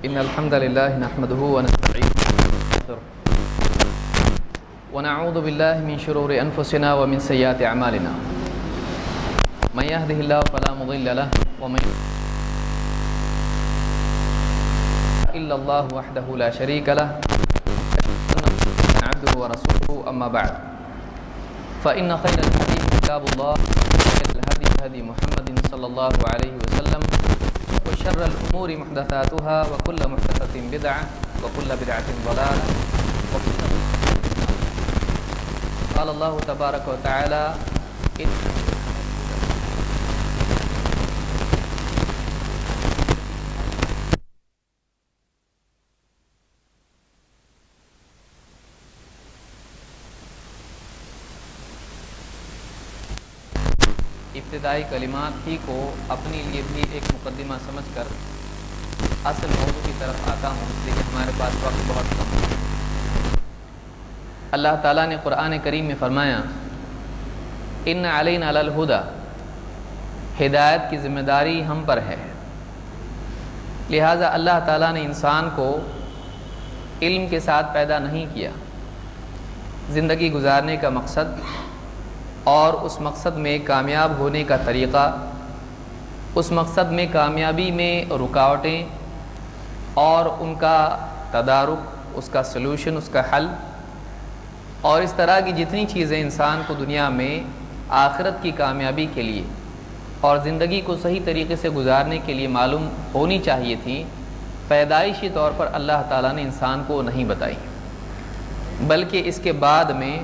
إن الحمد لله نحمده ونستعينه ونستغفره ونعوذ بالله من شرور أنفسنا ومن سيئات أعمالنا من يهده الله فلا مضل له ومن إلا الله وحده لا شريك له عبده ورسوله أما بعد فإن خير الحديث كتاب الله وخير الهدي هدي محمد صلى الله عليه وسلم وشر الأمور محدثاتها وكل محدثة بدعة وكل بدعة ضلالة قال الله تبارك وتعالى ابتدائی کلمات ہی کو اپنے لیے بھی ایک مقدمہ سمجھ کر اصل موضوع کی طرف آتا ہوں، لیکن ہمارے پاس وقت بہت کم ہے۔ اللہ تعالیٰ نے قرآن کریم میں فرمایا ان علینا للہدی، ہدایت کی ذمہ داری ہم پر ہے۔ لہٰذا اللہ تعالیٰ نے انسان کو علم کے ساتھ پیدا نہیں کیا۔ زندگی گزارنے کا مقصد اور اس مقصد میں کامیاب ہونے کا طریقہ، اس مقصد میں کامیابی میں رکاوٹیں اور ان کا تدارک، اس کا سلوشن، اس کا حل، اور اس طرح کی جتنی چیزیں انسان کو دنیا میں آخرت کی کامیابی کے لیے اور زندگی کو صحیح طریقے سے گزارنے کے لیے معلوم ہونی چاہیے تھیں، پیدائشی طور پر اللہ تعالیٰ نے انسان کو نہیں بتائی، بلکہ اس کے بعد میں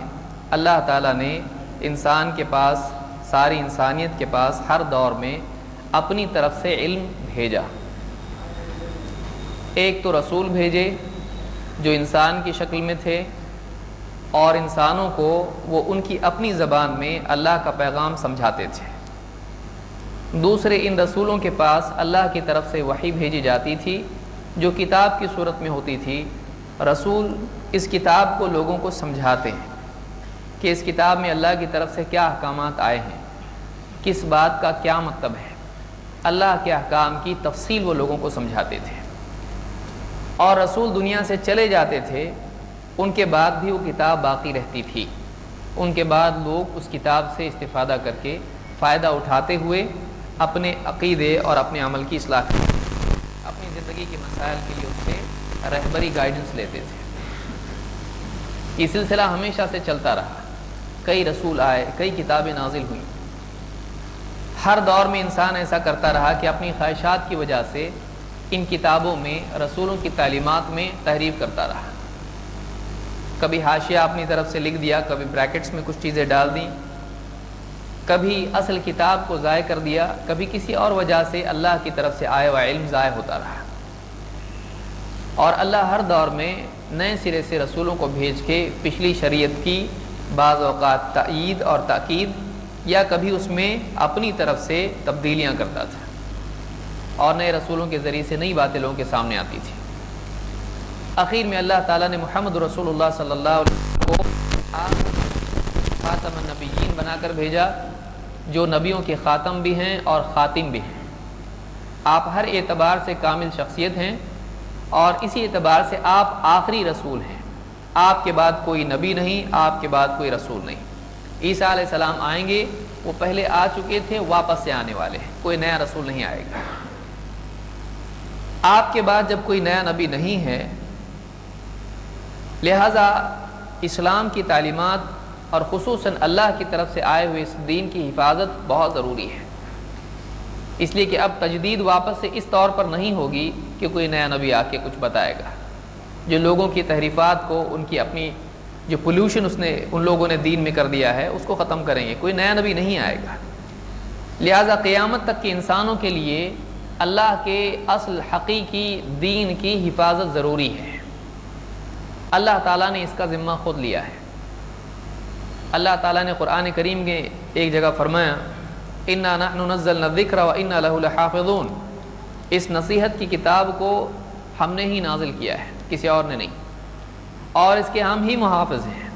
اللہ تعالیٰ نے انسان کے پاس، ساری انسانیت کے پاس ہر دور میں اپنی طرف سے علم بھیجا۔ ایک تو رسول بھیجے جو انسان کی شکل میں تھے اور انسانوں کو وہ ان کی اپنی زبان میں اللہ کا پیغام سمجھاتے تھے۔ دوسرے، ان رسولوں کے پاس اللہ کی طرف سے وحی بھیجی جاتی تھی جو کتاب کی صورت میں ہوتی تھی۔ رسول اس کتاب کو لوگوں کو سمجھاتے ہیں کہ اس کتاب میں اللہ کی طرف سے کیا احکامات آئے ہیں، کس بات کا کیا مطلب ہے۔ اللہ کے احکام کی تفصیل وہ لوگوں کو سمجھاتے تھے، اور رسول دنیا سے چلے جاتے تھے، ان کے بعد بھی وہ کتاب باقی رہتی تھی۔ ان کے بعد لوگ اس کتاب سے استفادہ کر کے فائدہ اٹھاتے ہوئے اپنے عقیدے اور اپنے عمل کی اصلاح کرتے تھے، اپنی زندگی کے مسائل کے لیے اس سے رہبری گائیڈنس لیتے تھے۔ یہ سلسلہ ہمیشہ سے چلتا رہا، کئی رسول آئے، کئی کتابیں نازل ہوئیں۔ ہر دور میں انسان ایسا کرتا رہا کہ اپنی خواہشات کی وجہ سے ان کتابوں میں رسولوں کی تعلیمات میں تحریف کرتا رہا۔ کبھی حاشیہ اپنی طرف سے لکھ دیا، کبھی بریکٹس میں کچھ چیزیں ڈال دیں، کبھی اصل کتاب کو ضائع کر دیا، کبھی کسی اور وجہ سے اللہ کی طرف سے آیا ہوا علم ضائع ہوتا رہا۔ اور اللہ ہر دور میں نئے سرے سے رسولوں کو بھیج کے پچھلی شریعت کی بعض اوقات تائید اور تاکید یا کبھی اس میں اپنی طرف سے تبدیلیاں کرتا تھا، اور نئے رسولوں کے ذریعے سے نئی باتیں لوگوں کے سامنے آتی تھی۔ اخیر میں اللہ تعالیٰ نے محمد رسول اللہ صلی اللہ علیہ وسلم کو خاتم النبیین بنا کر بھیجا، جو نبیوں کے خاتم بھی ہیں اور خاتم بھی ہیں۔ آپ ہر اعتبار سے کامل شخصیت ہیں، اور اسی اعتبار سے آپ آخری رسول ہیں۔ آپ کے بعد کوئی نبی نہیں، آپ کے بعد کوئی رسول نہیں۔ عیسیٰ علیہ السلام آئیں گے، وہ پہلے آ چکے تھے، واپس سے آنے والے ہیں، کوئی نیا رسول نہیں آئے گا۔ آپ کے بعد جب کوئی نیا نبی نہیں ہے، لہذا اسلام کی تعلیمات اور خصوصاً اللہ کی طرف سے آئے ہوئے اس دین کی حفاظت بہت ضروری ہے، اس لیے کہ اب تجدید واپس سے اس طور پر نہیں ہوگی کہ کوئی نیا نبی آ کے کچھ بتائے گا، جو لوگوں کی تحریفات کو، ان کی اپنی جو پولوشن ان لوگوں نے دین میں کر دیا ہے، اس کو ختم کریں گے۔ کوئی نیا نبی نہیں آئے گا۔ لہذا قیامت تک کے انسانوں کے لیے اللہ کے اصل حقیقی دین کی حفاظت ضروری ہے۔ اللہ تعالیٰ نے اس کا ذمہ خود لیا ہے۔ اللہ تعالیٰ نے قرآن کریم کے ایک جگہ فرمایا اِنَّا نَحْنُ نَزَّلْنَا الذِّكْرَ وَإِنَّا لَهُ لَحَافِظُونَ، اس نصیحت کی کتاب کو ہم نے ہی نازل کیا ہے، کسی اور نے نہیں، اور اس کے ہم ہی محافظ ہیں۔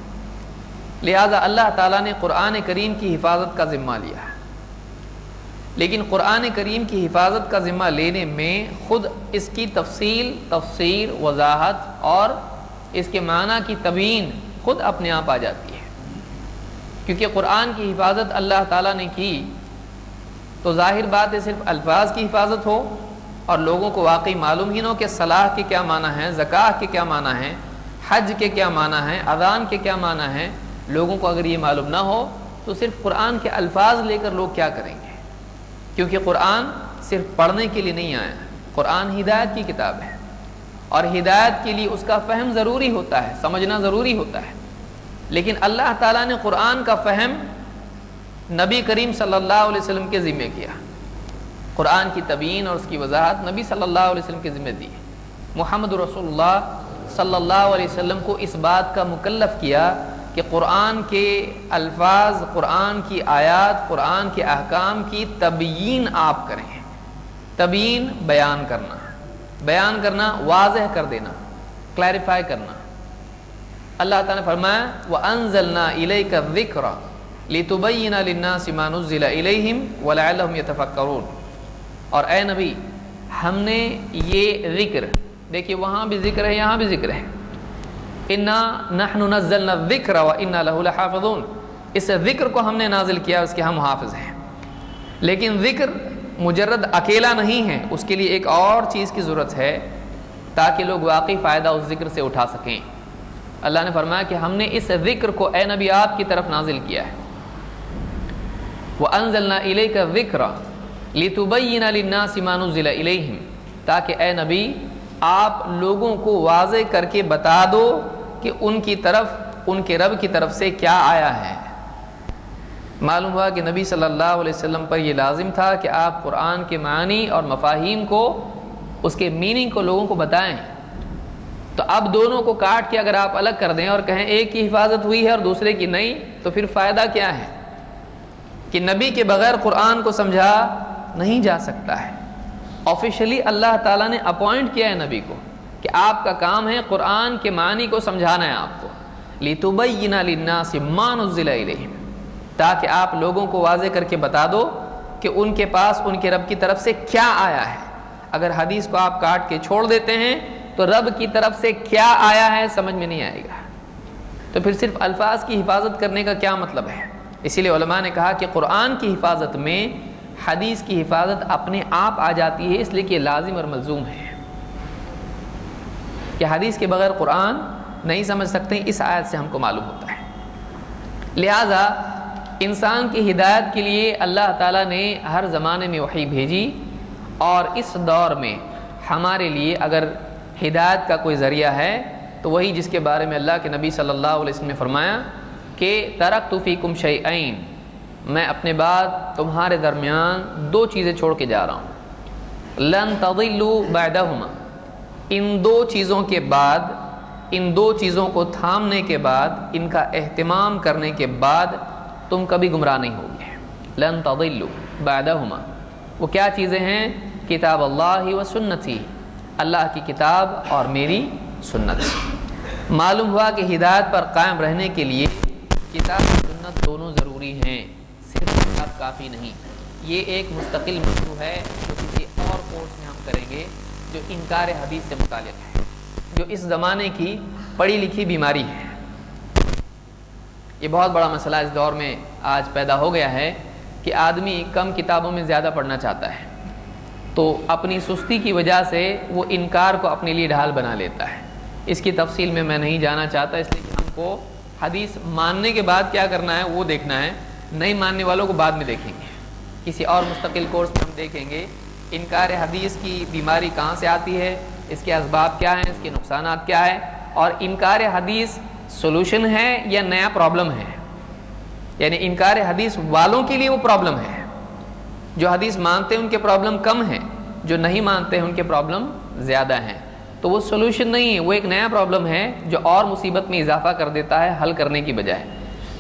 لہذا اللہ تعالیٰ نے قرآن کریم کی حفاظت کا ذمہ لیا ہے۔ لیکن قرآن کریم کی حفاظت کا ذمہ لینے میں خود اس کی تفصیل، تفسیر، وضاحت اور اس کے معنی کی تبیین خود اپنے آپ آ جاتی ہے۔ کیونکہ قرآن کی حفاظت اللہ تعالیٰ نے کی تو ظاہر بات ہے صرف الفاظ کی حفاظت ہو اور لوگوں کو واقعی معلوم ہی نہ ہو کہ صلاح کے کیا معنی ہیں، زکوٰۃ کے کیا معنی ہیں، حج کے کیا معنی ہیں، اذان کے کیا معنی ہیں، لوگوں کو اگر یہ معلوم نہ ہو تو صرف قرآن کے الفاظ لے کر لوگ کیا کریں گے؟ کیونکہ قرآن صرف پڑھنے کے لیے نہیں آیا، قرآن ہدایت کی کتاب ہے، اور ہدایت کے لیے اس کا فہم ضروری ہوتا ہے، سمجھنا ضروری ہوتا ہے۔ لیکن اللہ تعالیٰ نے قرآن کا فہم نبی کریم صلی اللہ علیہ وسلم کے ذمہ کیا، قرآن کی تبیین اور اس کی وضاحت نبی صلی اللہ علیہ وسلم کے ذمہ دی۔ محمد رسول اللہ صلی اللہ علیہ وسلم کو اس بات کا مکلف کیا کہ قرآن کے الفاظ، قرآن کی آیات، قرآن کے احکام کی تبیین آپ کریں۔ تبیین بیان کرنا، واضح کر دینا، کلیریفائی کرنا۔ اللہ تعالیٰ نے فرمایا وَأَنزَلْنَا إِلَيْكَ الذِّكْرَ لِتُبَيِّنَ لِلنَّاسِ مَا نُزِّلَ إِلَيْهِمْ وَلَعَلَّهُمْ يَتَفَكَّرُونَ، اور اے نبی ہم نے یہ ذکر، دیکھیے وہاں بھی ذکر ہے یہاں بھی ذکر ہے، اِنَّا نَحْنُ نَزَّلْنَا الذِّكْرَ وَإِنَّا لَهُ لَحَافِظُونَ، اس ذکر کو ہم نے نازل کیا، اس کے ہم حافظ ہیں۔ لیکن ذکر مجرد اکیلا نہیں ہے، اس کے لیے ایک اور چیز کی ضرورت ہے تاکہ لوگ واقعی فائدہ اس ذکر سے اٹھا سکیں۔ اللہ نے فرمایا کہ ہم نے اس ذکر کو اے نبی آپ کی طرف نازل کیا ہے، وَأَنزَلْنَا إِلَيْكَ الذِّكْرَ لِتُبَيِّنَ لِلنَّاسِ مَا نُزِّلَ إِلَيْهِمْ، تاکہ اے نبی آپ لوگوں کو واضح کر کے بتا دو کہ ان کی طرف، ان کے رب کی طرف سے کیا آیا ہے۔ معلوم ہوا کہ نبی صلی اللہ علیہ وسلم پر یہ لازم تھا کہ آپ قرآن کے معنی اور مفاہیم کو، اس کے میننگ کو لوگوں کو بتائیں۔ تو اب دونوں کو کاٹ کے اگر آپ الگ کر دیں اور کہیں ایک کی حفاظت ہوئی ہے اور دوسرے کی نہیں، تو پھر فائدہ کیا ہے؟ کہ نبی کے بغیر قرآن کو سمجھا نہیں جا سکتا ہے۔ آفیشلی اللہ تعالیٰ نے اپوائنٹ کیا ہے نبی کو کہ آپ کا کام ہے قرآن کے معنی کو سمجھانا ہے آپ کو، لِتُبَيِّنَ لِلنَّاسِ مَا نُزِّلَ إِلَيْهِمْ، تاکہ آپ لوگوں کو واضح کر کے بتا دو کہ ان کے پاس ان کے رب کی طرف سے کیا آیا ہے۔ اگر حدیث کو آپ کاٹ کے چھوڑ دیتے ہیں تو رب کی طرف سے کیا آیا ہے سمجھ میں نہیں آئے گا، تو پھر صرف الفاظ کی حفاظت کرنے کا کیا مطلب ہے؟ اسی لیے علماء نے کہا کہ قرآن کی حفاظت میں حدیث کی حفاظت اپنے آپ آ جاتی ہے، اس لیے کہ لازم اور ملزوم ہے کہ حدیث کے بغیر قرآن نہیں سمجھ سکتے، اس آیت سے ہم کو معلوم ہوتا ہے۔ لہٰذا انسان کی ہدایت کے لیے اللہ تعالیٰ نے ہر زمانے میں وحی بھیجی، اور اس دور میں ہمارے لیے اگر ہدایت کا کوئی ذریعہ ہے تو وہی جس کے بارے میں اللہ کے نبی صلی اللہ علیہ وسلم نے فرمایا کہ ترکت فیکم شیئین، میں اپنے بعد تمہارے درمیان دو چیزیں چھوڑ کے جا رہا ہوں، لن تضلوا بعدہما، ان دو چیزوں کے بعد، ان دو چیزوں کو تھامنے کے بعد، ان کا اہتمام کرنے کے بعد تم کبھی گمراہ نہیں ہوگے۔ لن تضلوا بعدہما، وہ کیا چیزیں ہیں؟ کتاب اللہ و سنتی، اللہ کی کتاب اور میری سنت۔ معلوم ہوا کہ ہدایت پر قائم رہنے کے لیے کتاب اور سنت دونوں ضروری ہیں، صرف کتاب کافی نہیں۔ یہ ایک مستقل موضوع ہے جو کسی اور کورس میں ہم کریں گے، جو انکار حدیث سے متعلق ہے، جو اس زمانے کی پڑھی لکھی بیماری ہے۔ یہ بہت بڑا مسئلہ اس دور میں آج پیدا ہو گیا ہے کہ آدمی کم کتابوں میں زیادہ پڑھنا چاہتا ہے، تو اپنی سستی کی وجہ سے وہ انکار کو اپنے لیے ڈھال بنا لیتا ہے۔ اس کی تفصیل میں نہیں جانا چاہتا، اس لیے کہ ہم کو حدیث ماننے کے بعد کیا کرنا ہے وہ دیکھنا ہے، نہیں ماننے والوں کو بعد میں دیکھیں گے، کسی اور مستقل کورس میں ہم دیکھیں گے انکار حدیث کی بیماری کہاں سے آتی ہے، اس کے اسباب کیا ہیں، اس کے نقصانات کیا ہیں، اور انکار حدیث سولوشن ہے یا نیا پرابلم ہے۔ یعنی انکار حدیث والوں کے لیے وہ پرابلم ہے، جو حدیث مانتے ہیں ان کے پرابلم کم ہیں، جو نہیں مانتے ہیں ان کے پرابلم زیادہ ہیں، تو وہ سولوشن نہیں ہے، وہ ایک نیا پرابلم ہے جو اور مصیبت میں اضافہ کر دیتا ہے حل کرنے کی بجائے۔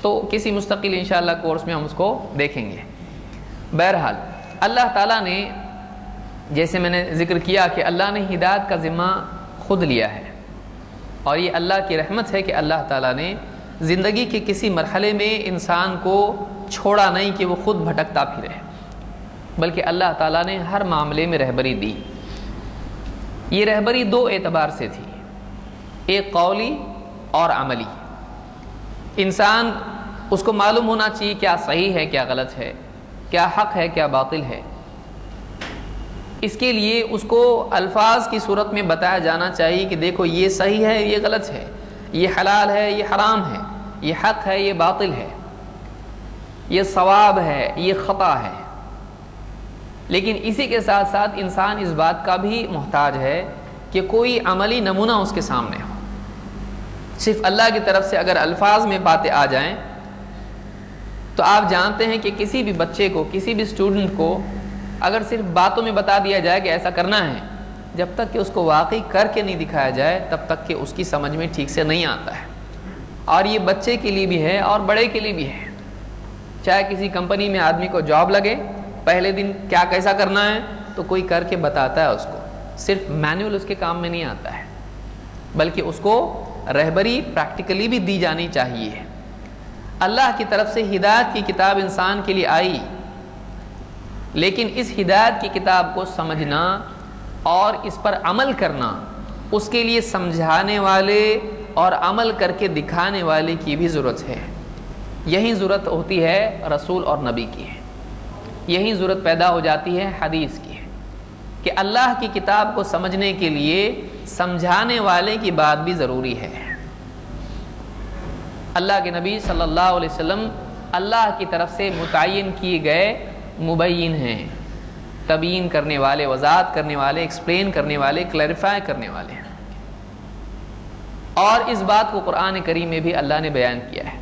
تو کسی مستقل انشاءاللہ کورس میں ہم اس کو دیکھیں گے۔ بہرحال اللہ تعالیٰ نے، جیسے میں نے ذکر کیا کہ اللہ نے ہدایت کا ذمہ خود لیا ہے، اور یہ اللہ کی رحمت ہے کہ اللہ تعالیٰ نے زندگی کے کسی مرحلے میں انسان کو چھوڑا نہیں کہ وہ خود بھٹکتا پھرے۔ بلکہ اللہ تعالیٰ نے ہر معاملے میں رہبری دی۔ یہ رہبری دو اعتبار سے تھی، ایک قولی اور عملی۔ انسان اس کو معلوم ہونا چاہیے کیا صحیح ہے کیا غلط ہے، کیا حق ہے کیا باطل ہے۔ اس کے لیے اس کو الفاظ کی صورت میں بتایا جانا چاہیے کہ دیکھو یہ صحیح ہے یہ غلط ہے، یہ حلال ہے یہ حرام ہے، یہ حق ہے یہ باطل ہے، یہ ثواب ہے یہ خطا ہے۔ لیکن اسی کے ساتھ ساتھ انسان اس بات کا بھی محتاج ہے کہ کوئی عملی نمونہ اس کے سامنے ہو۔ صرف اللہ کی طرف سے اگر الفاظ میں باتیں آ جائیں تو آپ جانتے ہیں کہ کسی بھی بچے کو، کسی بھی اسٹوڈنٹ کو اگر صرف باتوں میں بتا دیا جائے کہ ایسا کرنا ہے، جب تک کہ اس کو واقعی کر کے نہیں دکھایا جائے تب تک کہ اس کی سمجھ میں ٹھیک سے نہیں آتا ہے۔ اور یہ بچے کے لیے بھی ہے اور بڑے کے لیے بھی ہے۔ چاہے کسی کمپنی میں آدمی کو جاب لگے، پہلے دن کیا کیسا کرنا ہے تو کوئی کر کے بتاتا ہے اس کو، صرف مینول اس کے کام میں نہیں آتا ہے، بلکہ اس کو رہبری پریکٹیکلی بھی دی جانی چاہیے۔ اللہ کی طرف سے ہدایت کی کتاب انسان کے لیے آئی، لیکن اس ہدایت کی کتاب کو سمجھنا اور اس پر عمل کرنا، اس کے لیے سمجھانے والے اور عمل کر کے دکھانے والے کی بھی ضرورت ہے۔ یہی ضرورت ہوتی ہے رسول اور نبی کی ہے، یہی ضرورت پیدا ہو جاتی ہے حدیث کی، کہ اللہ کی کتاب کو سمجھنے کے لیے سمجھانے والے کی بات بھی ضروری ہے۔ اللہ کے نبی صلی اللہ علیہ وسلم اللہ کی طرف سے متعین کیے گئے مبین ہیں، تبیین کرنے والے، وضاحت کرنے والے، ایکسپلین کرنے والے، کلیریفائی کرنے والے ہیں۔ اور اس بات کو قرآن کریم میں بھی اللہ نے بیان کیا ہے،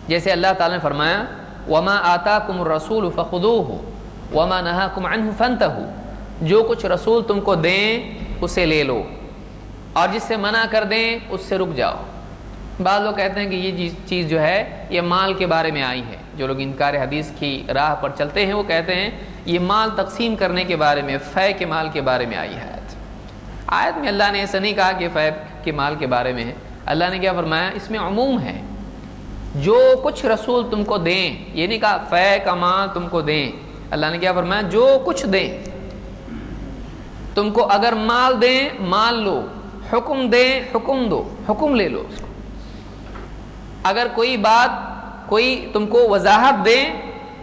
جیسے اللہ تعالیٰ نے فرمایا وَمَا آتَاكُمُ الرَّسُولُ فَخُذُوهُ وَمَا نَهَاكُمْ عَنْهُ فَانْتَهُوا، جو کچھ رسول تم کو دیں اسے لے لو اور جس سے منع کر دیں اس سے رک جاؤ۔ بعض لوگ کہتے ہیں کہ یہ چیز جو ہے یہ مال کے بارے میں آئی ہے، جو لوگ انکار حدیث کی راہ پر چلتے ہیں وہ کہتے ہیں یہ مال تقسیم کرنے کے بارے میں، فے کے مال کے بارے میں آئی ہے۔ آیت میں اللہ نے ایسا نہیں کہا کہ فے کے مال کے بارے میں ہے، اللہ نے کیا فرمایا، اس میں عموم ہے، جو کچھ رسول تم کو دیں، یہ نہیں کہا فے کا مال تم کو دیں، اللہ نے کیا فرمایا جو کچھ دیں، تم کو اگر مال دیں مال لو، حکم دیں حکم دو، حکم لے لو اس کو، اگر کوئی بات کوئی تم کو وضاحت دیں،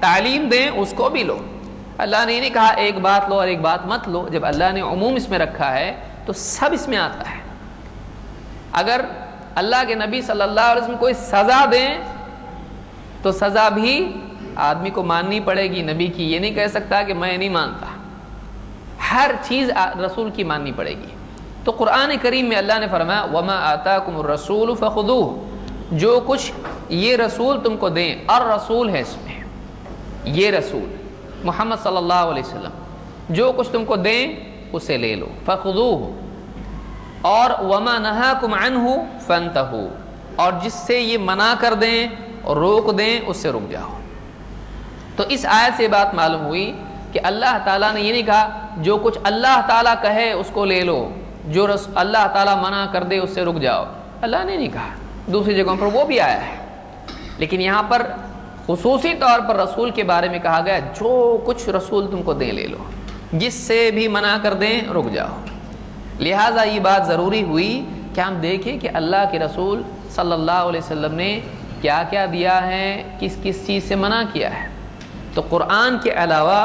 تعلیم دیں، اس کو بھی لو۔ اللہ نے یہ نہیں کہا ایک بات لو اور ایک بات مت لو، جب اللہ نے عموم اس میں رکھا ہے تو سب اس میں آتا ہے۔ اگر اللہ کے نبی صلی اللہ علیہ وسلم کوئی سزا دیں تو سزا بھی آدمی کو ماننی پڑے گی، نبی کی یہ نہیں کہہ سکتا کہ میں نہیں مانتا، ہر چیز رسول کی ماننی پڑے گی۔ تو قرآن کریم میں اللہ نے فرمایا وَمَا آتَاكُمُ الرَّسُولُ فَخُذُوهُ، جو کچھ یہ رسول تم کو دیں، اور رسول ہے اس میں، یہ رسول محمد صلی اللہ علیہ وسلم جو کچھ تم کو دیں اسے لے لو، فَخُذُوهُ، اور وَمَا نَهَاكُمْ عَنْهُ فَانْتَهُوا، اور جس سے یہ منع کر دیں اور روک دیں اس سے رک جاؤ۔ تو اس آیت سے بات معلوم ہوئی کہ اللہ تعالیٰ نے یہ نہیں کہا جو کچھ اللہ تعالیٰ کہے اس کو لے لو، جو اللہ تعالیٰ منع کر دے اس سے رک جاؤ، اللہ نے نہیں کہا، دوسری جگہوں پر وہ بھی آیا ہے، لیکن یہاں پر خصوصی طور پر رسول کے بارے میں کہا گیا جو کچھ رسول تم کو دیں لے لو، جس سے بھی منع کر دیں رک جاؤ۔ لہٰذا یہ بات ضروری ہوئی کہ ہم دیکھیں کہ اللہ کے رسول صلی اللہ علیہ وسلم نے کیا کیا دیا ہے، کس کس چیز سے منع کیا ہے۔ تو قرآن کے علاوہ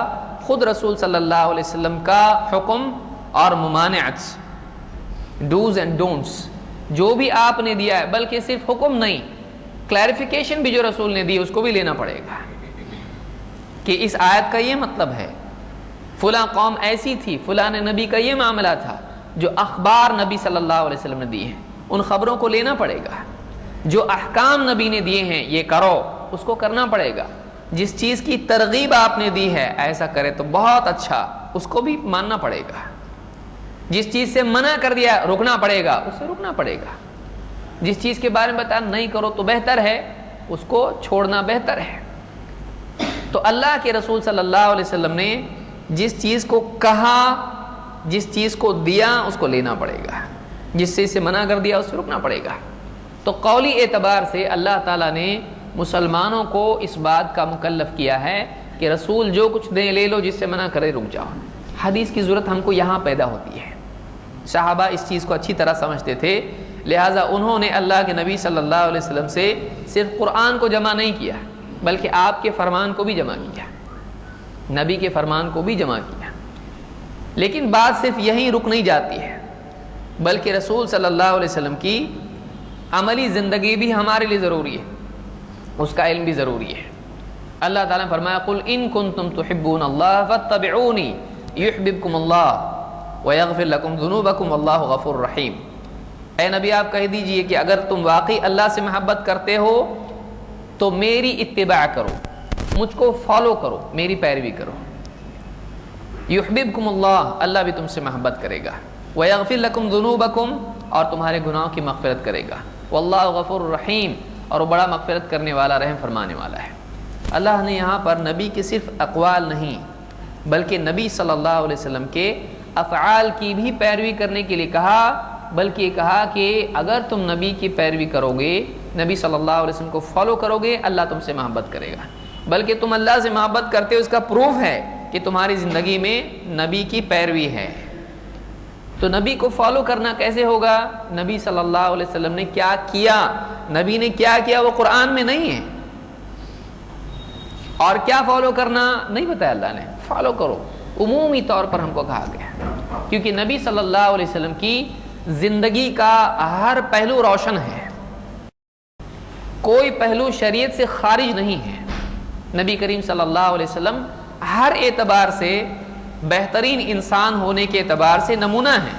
خود رسول صلی اللہ علیہ وسلم کا حکم اور ممانعت، ڈوز اینڈ ڈونٹس جو بھی آپ نے دیا ہے، بلکہ صرف حکم نہیں، کلیریفیکیشن بھی جو رسول نے دی اس کو بھی لینا پڑے گا کہ اس آیت کا یہ مطلب ہے، فلاں قوم ایسی تھی، فلاں نبی کا یہ معاملہ تھا، جو اخبار نبی صلی اللہ علیہ وسلم نے دیے ہیں ان خبروں کو لینا پڑے گا، جو احکام نبی نے دیے ہیں یہ کرو اس کو کرنا پڑے گا، جس چیز کی ترغیب آپ نے دی ہے ایسا کرے تو بہت اچھا اس کو بھی ماننا پڑے گا، جس چیز سے منع کر دیا رکنا پڑے گا اس سے رکنا پڑے گا، جس چیز کے بارے میں بتا نہیں کرو تو بہتر ہے اس کو چھوڑنا بہتر ہے۔ تو اللہ کے رسول صلی اللہ علیہ وسلم نے جس چیز کو کہا، جس چیز کو دیا اس کو لینا پڑے گا، جس چیز سے منع کر دیا اس سے رکنا پڑے گا۔ تو قولی اعتبار سے اللہ تعالیٰ نے مسلمانوں کو اس بات کا مکلف کیا ہے کہ رسول جو کچھ دیں لے لو، جس سے منع کرے رک جاؤ۔ حدیث کی ضرورت ہم کو یہاں پیدا ہوتی ہے۔ صحابہ اس چیز کو اچھی طرح سمجھتے تھے، لہٰذا انہوں نے اللہ کے نبی صلی اللہ علیہ وسلم سے صرف قرآن کو جمع نہیں کیا بلکہ آپ کے فرمان کو بھی جمع کیا، نبی کے فرمان کو بھی جمع کیا۔ لیکن بات صرف یہیں رک نہیں جاتی ہے، بلکہ رسول صلی اللہ علیہ وسلم کی عملی زندگی بھی ہمارے لیے ضروری ہے، اس کا علم بھی ضروری ہے۔ اللہ تعالیٰ نے فرمایا قل ان کنتم تحبون اللہ فاتبعونی یحببکم اللہ ویغفر لکم ذنوبکم واللہ غفور رحیم۔ اے نبی آپ کہہ دیجئے کہ اگر تم واقعی اللہ سے محبت کرتے ہو تو میری اتباع کرو، مجھ کو فالو کرو، میری پیروی کرو۔ یحببکم اللہ، اللہ بھی تم سے محبت کرے گا، ویغفر لکم ذنوبکم، اور تمہارے گناہوں کی مغفرت کرے گا، واللہ غفور رحیم، اور وہ بڑا مغفرت کرنے والا، رحم فرمانے والا ہے۔ اللہ نے یہاں پر نبی کے صرف اقوال نہیں بلکہ نبی صلی اللہ علیہ وسلم کے افعال کی بھی پیروی کرنے کے لیے کہا، بلکہ یہ کہا کہ اگر تم نبی کی پیروی کرو گے، نبی صلی اللہ علیہ وسلم کو فالو کرو گے، اللہ تم سے محبت کرے گا، بلکہ تم اللہ سے محبت کرتے ہو اس کا پروف ہے کہ تمہاری زندگی میں نبی کی پیروی ہے۔ تو نبی کو فالو کرنا کیسے ہوگا؟ نبی صلی اللہ علیہ وسلم نے کیا کیا، نبی نے کیا کیا وہ قرآن میں نہیں ہے، اور کیا فالو کرنا نہیں بتایا اللہ نے۔ فالو کرو عمومی طور پر ہم کو کہا گیا، کیونکہ نبی صلی اللہ علیہ وسلم کی زندگی کا ہر پہلو روشن ہے، کوئی پہلو شریعت سے خارج نہیں ہے۔ نبی کریم صلی اللہ علیہ وسلم ہر اعتبار سے بہترین انسان ہونے کے اعتبار سے نمونہ ہے،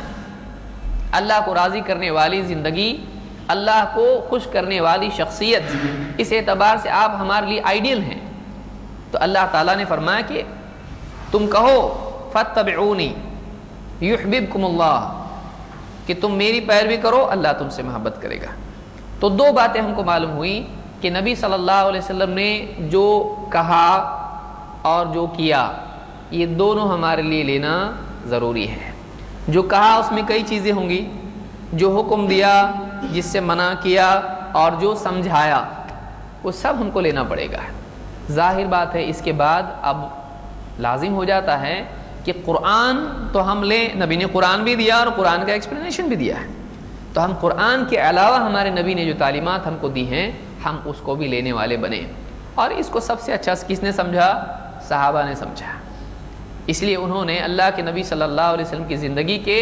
اللہ کو راضی کرنے والی زندگی، اللہ کو خوش کرنے والی شخصیت، اس اعتبار سے آپ ہمارے لیے آئیڈیل ہیں۔ تو اللہ تعالیٰ نے فرمایا کہ تم کہو فاتبعونی یحببکم اللہ، کہ تم میری پیروی کرو، اللہ تم سے محبت کرے گا۔ تو دو باتیں ہم کو معلوم ہوئی کہ نبی صلی اللہ علیہ وسلم نے جو کہا اور جو کیا، یہ دونوں ہمارے لیے لینا ضروری ہے۔ جو کہا اس میں کئی چیزیں ہوں گی، جو حکم دیا، جس سے منع کیا، اور جو سمجھایا، وہ سب ہم کو لینا پڑے گا۔ ظاہر بات ہے اس کے بعد اب لازم ہو جاتا ہے کہ قرآن تو ہم لیں، نبی نے قرآن بھی دیا اور قرآن کا ایکسپلینیشن بھی دیا ہے، تو ہم قرآن کے علاوہ ہمارے نبی نے جو تعلیمات ہم کو دی ہیں ہم اس کو بھی لینے والے بنے۔ اور اس کو سب سے اچھا کس نے سمجھا؟ صحابہ نے سمجھا۔ اس لیے انہوں نے اللہ کے نبی صلی اللہ علیہ وسلم کی زندگی کے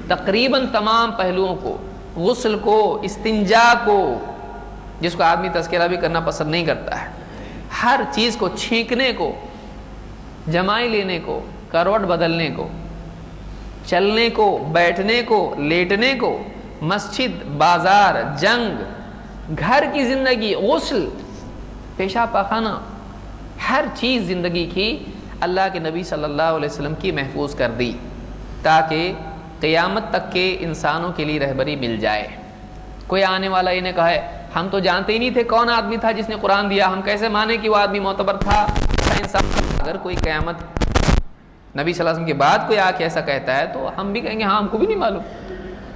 تقریباً تمام پہلوؤں کو، غسل کو، استنجا کو، جس کو آدمی تذکرہ بھی کرنا پسند نہیں کرتا ہے، ہر چیز کو، چھینکنے کو، جمائی لینے کو، کروٹ بدلنے کو، چلنے کو، بیٹھنے کو، لیٹنے کو، مسجد، بازار، جنگ، گھر کی زندگی، غسل، پیشاب پاخانہ، ہر چیز زندگی کی اللہ کے نبی صلی اللہ علیہ وسلم کی محفوظ کر دی، تاکہ قیامت تک کے انسانوں کے لیے رہبری مل جائے۔ کوئی آنے والا یہ نے کہا ہے ہم تو جانتے ہی نہیں تھے کون آدمی تھا جس نے قرآن دیا، ہم کیسے مانے کہ وہ آدمی معتبر تھا انسان؟ اگر کوئی قیامت نبی صلی اللہ علیہ وسلم کے بعد کوئی آ کے ایسا کہتا ہے تو ہم بھی کہیں گے ہاں ہم کو بھی نہیں معلوم،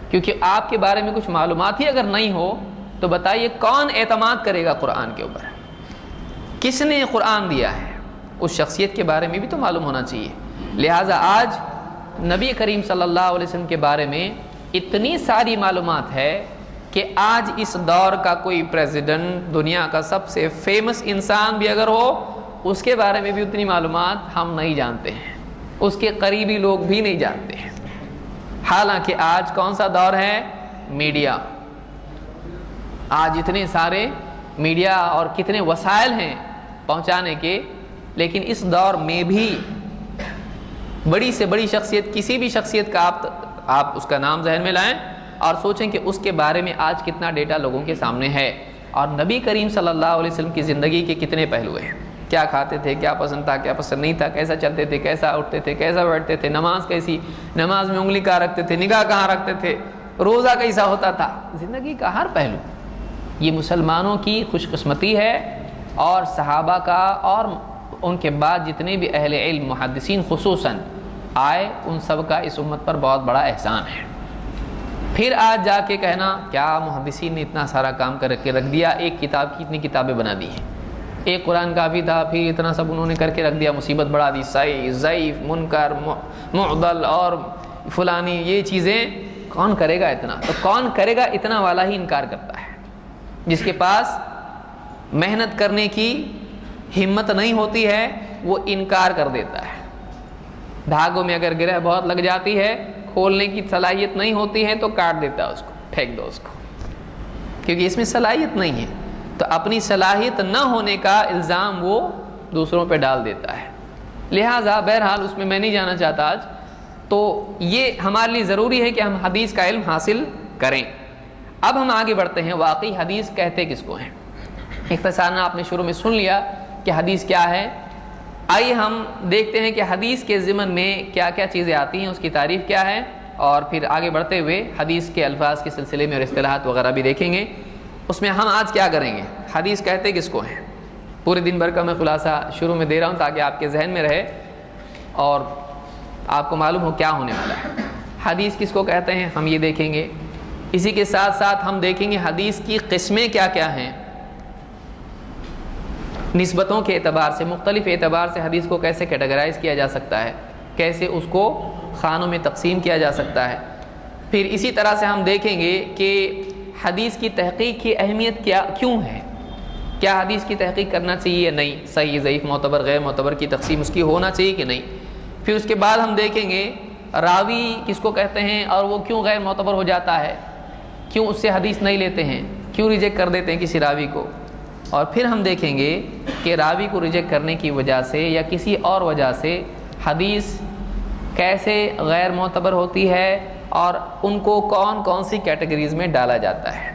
کیونکہ آپ کے بارے میں کچھ معلومات ہی اگر نہیں ہو تو بتائیے کون اعتماد کرے گا قرآن کے اوپر؟ کس نے قرآن دیا ہے؟ اس شخصیت کے بارے میں بھی تو معلوم ہونا چاہیے۔ لہٰذا آج نبی کریم صلی اللہ علیہ وسلم کے بارے میں اتنی ساری معلومات ہے کہ آج اس دور کا کوئی پریزیڈنٹ، دنیا کا سب سے فیمس انسان بھی اگر ہو، اس کے بارے میں بھی اتنی معلومات ہم نہیں جانتے ہیں، اس کے قریبی لوگ بھی نہیں جانتے ہیں۔ حالانکہ آج کون سا دور ہے؟ میڈیا۔ آج اتنے سارے میڈیا اور کتنے وسائل ہیں پہنچانے کے، لیکن اس دور میں بھی بڑی سے بڑی شخصیت، کسی بھی شخصیت کا آپ اس کا نام ذہن میں لائیں اور سوچیں کہ اس کے بارے میں آج کتنا ڈیٹا لوگوں کے سامنے ہے، اور نبی کریم صلی اللہ علیہ وسلم کی زندگی کے کتنے پہلو ہیں، کیا کھاتے تھے، کیا پسند تھا، کیا پسند نہیں تھا، کیسا چلتے تھے، کیسا اٹھتے تھے، کیسا بیٹھتے تھے، نماز کیسی، نماز میں انگلی کہاں رکھتے تھے، نگاہ کہاں رکھتے تھے، روزہ کیسا ہوتا تھا، زندگی کا ہر پہلو۔ یہ مسلمانوں کی خوش قسمتی ہے، اور صحابہ کا اور ان کے بعد جتنے بھی اہل علم، محدثین خصوصاً آئے، ان سب کا اس امت پر بہت بڑا احسان ہے۔ پھر آج جا کے کہنا کیا محدثین نے اتنا سارا کام کر کے رکھ دیا، ایک کتاب کی اتنی کتابیں بنا دی ہیں، ایک قرآن کافی تھا، پھر اتنا سب انہوں نے کر کے رکھ دیا، مصیبت بڑھا دی، صحیح ضعیف منکر معضل اور فلانی یہ چیزیں، کون کرے گا اتنا؟ تو کون کرے گا اتنا والا ہی انکار کرتا ہے، جس کے پاس محنت کرنے کی ہمت نہیں ہوتی ہے وہ انکار کر دیتا ہے۔ دھاگوں میں اگر گرہ بہت لگ جاتی ہے، کھولنے کی صلاحیت نہیں ہوتی ہے تو کاٹ دیتا ہے اس کو، پھینک دو اس کو، کیونکہ اس میں صلاحیت نہیں ہے۔ تو اپنی صلاحیت نہ ہونے کا الزام وہ دوسروں پہ ڈال دیتا ہے۔ لہٰذا بہرحال اس میں نہیں جانا چاہتا آج، تو یہ ہمارے لیے ضروری ہے کہ ہم حدیث کا علم حاصل کریں۔ اب ہم آگے بڑھتے ہیں، واقعی حدیث کہتے کس کو ہیں؟ اختصاراً آپ نے شروع میں سن لیا کہ حدیث کیا ہے۔ آئیے ہم دیکھتے ہیں کہ حدیث کے ضمن میں کیا کیا چیزیں آتی ہیں، اس کی تعریف کیا ہے، اور پھر آگے بڑھتے ہوئے حدیث کے الفاظ کے سلسلے میں اور اصطلاحات وغیرہ بھی دیکھیں گے۔ اس میں ہم آج کیا کریں گے؟ حدیث کہتے کس کو ہیں؟ پورے دن بھر کا میں خلاصہ شروع میں دے رہا ہوں تاکہ آپ کے ذہن میں رہے اور آپ کو معلوم ہو کیا ہونے والا ہے۔ حدیث کس کو کہتے ہیں ہم یہ دیکھیں گے، اسی کے ساتھ ساتھ ہم دیکھیں گے حدیث کی قسمیں کیا کیا ہیں، نسبتوں کے اعتبار سے، مختلف اعتبار سے حدیث کو کیسے کیٹیگرائز کیا جا سکتا ہے، کیسے اس کو خانوں میں تقسیم کیا جا سکتا ہے۔ پھر اسی طرح سے ہم دیکھیں گے کہ حدیث کی تحقیق کی اہمیت کیوں ہے، کیا حدیث کی تحقیق کرنا چاہیے یا نہیں، صحیح ضعیف معتبر غیر معتبر کی تقسیم اس کی ہونا چاہیے کہ نہیں۔ پھر اس کے بعد ہم دیکھیں گے راوی کس کو کہتے ہیں اور وہ کیوں غیر معتبر ہو جاتا ہے، کیوں اس سے حدیث نہیں لیتے ہیں، کیوں ریجیکٹ کر دیتے ہیں کسی راوی کو۔ اور پھر ہم دیکھیں گے کہ راوی کو ریجیکٹ کرنے کی وجہ سے یا کسی اور وجہ سے حدیث کیسے غیر معتبر ہوتی ہے اور ان کو کون کون سی کیٹیگریز میں ڈالا جاتا ہے،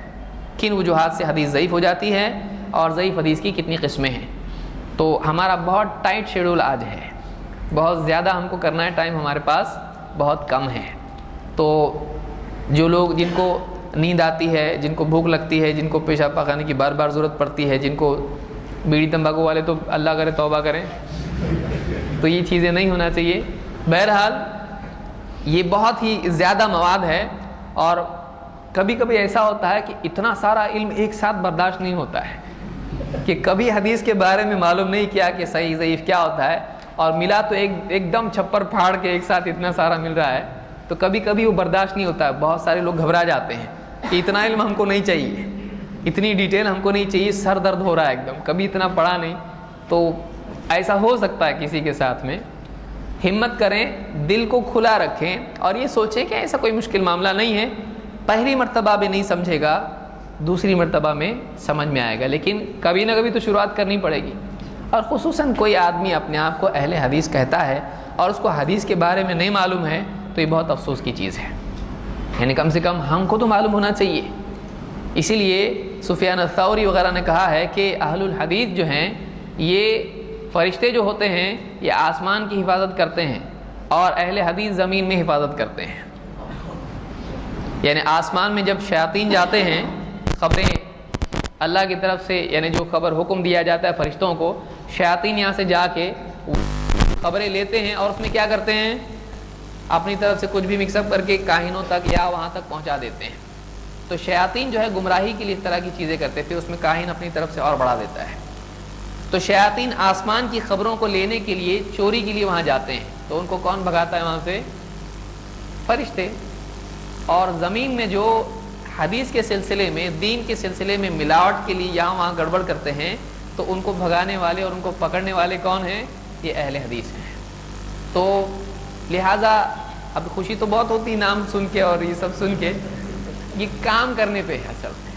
کن وجوہات سے حدیث ضعیف ہو جاتی ہے اور ضعیف حدیث کی کتنی قسمیں ہیں۔ تو ہمارا بہت ٹائٹ شیڈول آج ہے، بہت زیادہ ہم کو کرنا ہے، ٹائم ہمارے پاس بہت کم ہے۔ تو جو لوگ جن کو نیند آتی ہے، جن کو بھوک لگتی ہے، جن کو پیشاب پاخانے کی بار بار ضرورت پڑتی ہے، جن کو بیڑی تمباکو والے تو اللہ کرے توبہ کریں، تو یہ چیزیں نہیں ہونا چاہیے۔ بہرحال یہ بہت ہی زیادہ مواد ہے اور کبھی کبھی ایسا ہوتا ہے کہ اتنا سارا علم ایک ساتھ برداشت نہیں ہوتا ہے کہ کبھی حدیث کے بارے میں معلوم نہیں کیا کہ صحیح ضعیف کیا ہوتا ہے، اور ملا تو ایک دم چھپر پھاڑ کے ایک ساتھ اتنا سارا مل رہا ہے، تو کبھی کبھی وہ برداشت نہیں ہوتا ہے۔ بہت سارے لوگ گھبرا جاتے ہیں کہ اتنا علم ہم کو نہیں چاہیے، اتنی ڈیٹیل ہم کو نہیں چاہیے، سر درد ہو رہا ہے ایک دم، کبھی اتنا پڑھا نہیں۔ تو ایسا ہو سکتا ہے کسی کے ساتھ میں، ہمت کریں، دل کو کھلا رکھیں اور یہ سوچیں کہ ایسا کوئی مشکل معاملہ نہیں ہے، پہلی مرتبہ بھی نہیں سمجھے گا، دوسری مرتبہ میں سمجھ میں آئے گا، لیکن کبھی نہ کبھی تو شروعات کرنی پڑے گی۔ اور خصوصاً کوئی آدمی اپنے آپ کو اہل حدیث کہتا ہے اور اس کو حدیث کے بارے میں نہیں معلوم ہے، تو یہ بہت افسوس کی چیز ہے، یعنی کم سے کم ہم کو تو معلوم ہونا چاہیے۔ اسی لیے سفیان الثوری وغیرہ نے کہا ہے کہ اہل الحدیث جو ہیں یہ فرشتے جو ہوتے ہیں یہ آسمان کی حفاظت کرتے ہیں اور اہل حدیث زمین میں حفاظت کرتے ہیں، یعنی آسمان میں جب شیاطین جاتے ہیں خبریں اللہ کی طرف سے، یعنی جو خبر حکم دیا جاتا ہے فرشتوں کو، شیاطین یہاں سے جا کے خبریں لیتے ہیں اور اس میں کیا کرتے ہیں، اپنی طرف سے کچھ بھی مکس اپ کر کے کاہنوں تک یا وہاں تک پہنچا دیتے ہیں۔ تو شیاطین جو ہے گمراہی کے لیے اس طرح کی چیزیں کرتے ہیں، پھر اس میں کاہن اپنی طرف سے اور بڑھا دیتا ہے۔ تو شیاطین آسمان کی خبروں کو لینے کے لیے، چوری کے لیے وہاں جاتے ہیں، تو ان کو کون بھگاتا ہے وہاں سے؟ فرشتے۔ اور زمین میں جو حدیث کے سلسلے میں، دین کے سلسلے میں ملاوٹ کے لیے یہاں وہاں گڑبڑ کرتے ہیں، تو ان کو بھگانے والے اور ان کو پکڑنے والے کون ہیں؟ یہ اہل حدیث ہیں۔ تو لہٰذا اب خوشی تو بہت ہوتی نام سن کے اور یہ سب سن کے، یہ کام کرنے پہ ہے اصل میں۔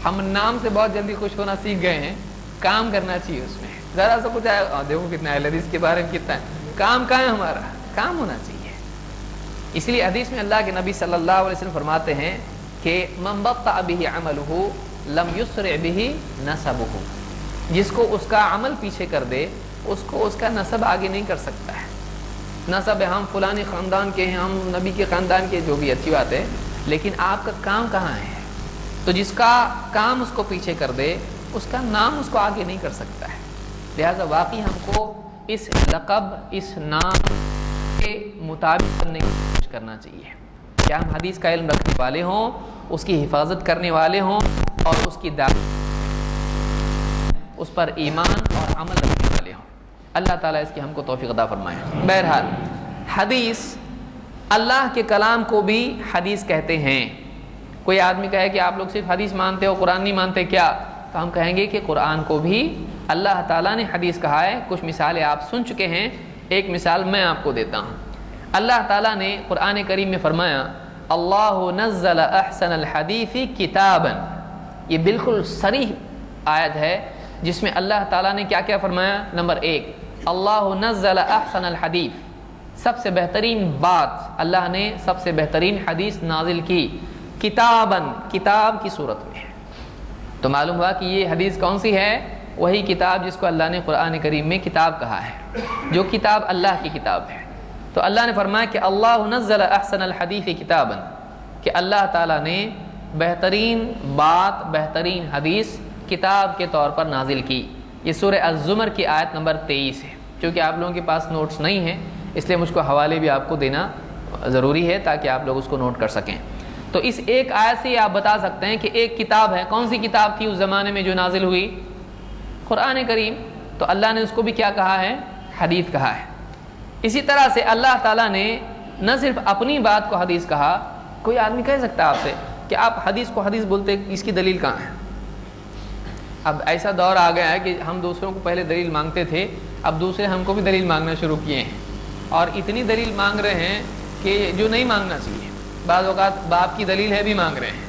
ہم نام سے بہت جلدی خوش ہونا سیکھ گئے ہیں، کام کرنا چاہیے اس میں، ذرا سا کچھ آئے دیکھو کتنا اہل حدیث کے بارے میں کتنا ہے، کام کہاں ہے ہمارا؟ کام ہونا چاہیے۔ اس لیے حدیث میں اللہ کے نبی صلی اللہ علیہ وسلم فرماتے ہیں کہ من بطأ به عمله لم يسرع به نسبه، جس کو اس کا عمل پیچھے کر دے اس کو اس کا نسب آگے نہیں کر سکتا ہے۔ نسب ہم فلانی خاندان کے ہیں، ہم نبی کے خاندان کے، جو بھی اچھی بات ہے، لیکن آپ کا کام کہاں ہے؟ تو جس کا کام اس کو پیچھے کر دے اس کا نام اس کو آگے نہیں کر سکتا ہے۔ لہذا واقعی ہم کو اس لقب، اس نام کے مطابق کرنے کی کوشش کرنا چاہیے کہ ہم حدیث کا علم رکھنے والے ہوں، اس کی حفاظت کرنے والے ہوں اور اس کی دعوت اس پر ایمان اور عمل رکھنے والے ہوں۔ اللہ تعالیٰ اس کی ہم کو توفیق عطا فرمائے۔ بہرحال حدیث، اللہ کے کلام کو بھی حدیث کہتے ہیں۔ کوئی آدمی کہے کہ آپ لوگ صرف حدیث مانتے ہو، قرآن نہیں مانتے کیا؟ تو ہم کہیں گے کہ قرآن کو بھی اللہ تعالیٰ نے حدیث کہا ہے۔ کچھ مثالیں آپ سن چکے ہیں، ایک مثال میں آپ کو دیتا ہوں۔ اللہ تعالیٰ نے قرآن کریم میں فرمایا اللہ نزل احسن الحدیث کتابا، یہ بالکل صریح آیت ہے جس میں اللہ تعالیٰ نے کیا کیا فرمایا؟ نمبر 1، اللہ نزل احسن الحدیث، سب سے بہترین بات، اللہ نے سب سے بہترین حدیث نازل کی، کتاباً، کتاب کی صورت میں۔ تو معلوم ہوا کہ یہ حدیث کون سی ہے؟ وہی کتاب جس کو اللہ نے قرآن کریم میں کتاب کہا ہے، جو کتاب اللہ کی کتاب ہے۔ تو اللہ نے فرمایا کہ اللہ نزل احسن الحدیث کتاباً، کہ اللہ تعالیٰ نے بہترین بات، بہترین حدیث کتاب کے طور پر نازل کی۔ یہ سورہ الزمر کی آیت نمبر 23 ہے۔ چونکہ آپ لوگوں کے پاس نوٹس نہیں ہیں اس لیے مجھ کو حوالے بھی آپ کو دینا ضروری ہے تاکہ آپ لوگ اس کو نوٹ کر سکیں۔ تو اس ایک آیت سے آپ بتا سکتے ہیں کہ ایک کتاب ہے۔ کون سی کتاب تھی اس زمانے میں جو نازل ہوئی؟ قرآن کریم۔ تو اللہ نے اس کو بھی کیا کہا ہے؟ حدیث کہا ہے۔ اسی طرح سے اللہ تعالیٰ نے نہ صرف اپنی بات کو حدیث کہا، کوئی آدمی کہہ سکتا ہے آپ سے کہ آپ حدیث کو حدیث بولتے، اس کی دلیل کہاں ہے؟ اب ایسا دور آ گیا ہے کہ ہم دوسروں کو پہلے دلیل مانگتے تھے، اب دوسرے ہم کو بھی دلیل مانگنا شروع کیے ہیں، اور اتنی دلیل مانگ رہے ہیں کہ جو نہیں مانگنا چاہیے۔ بعض اوقات باپ کی دلیل ہے بھی مانگ رہے ہیں۔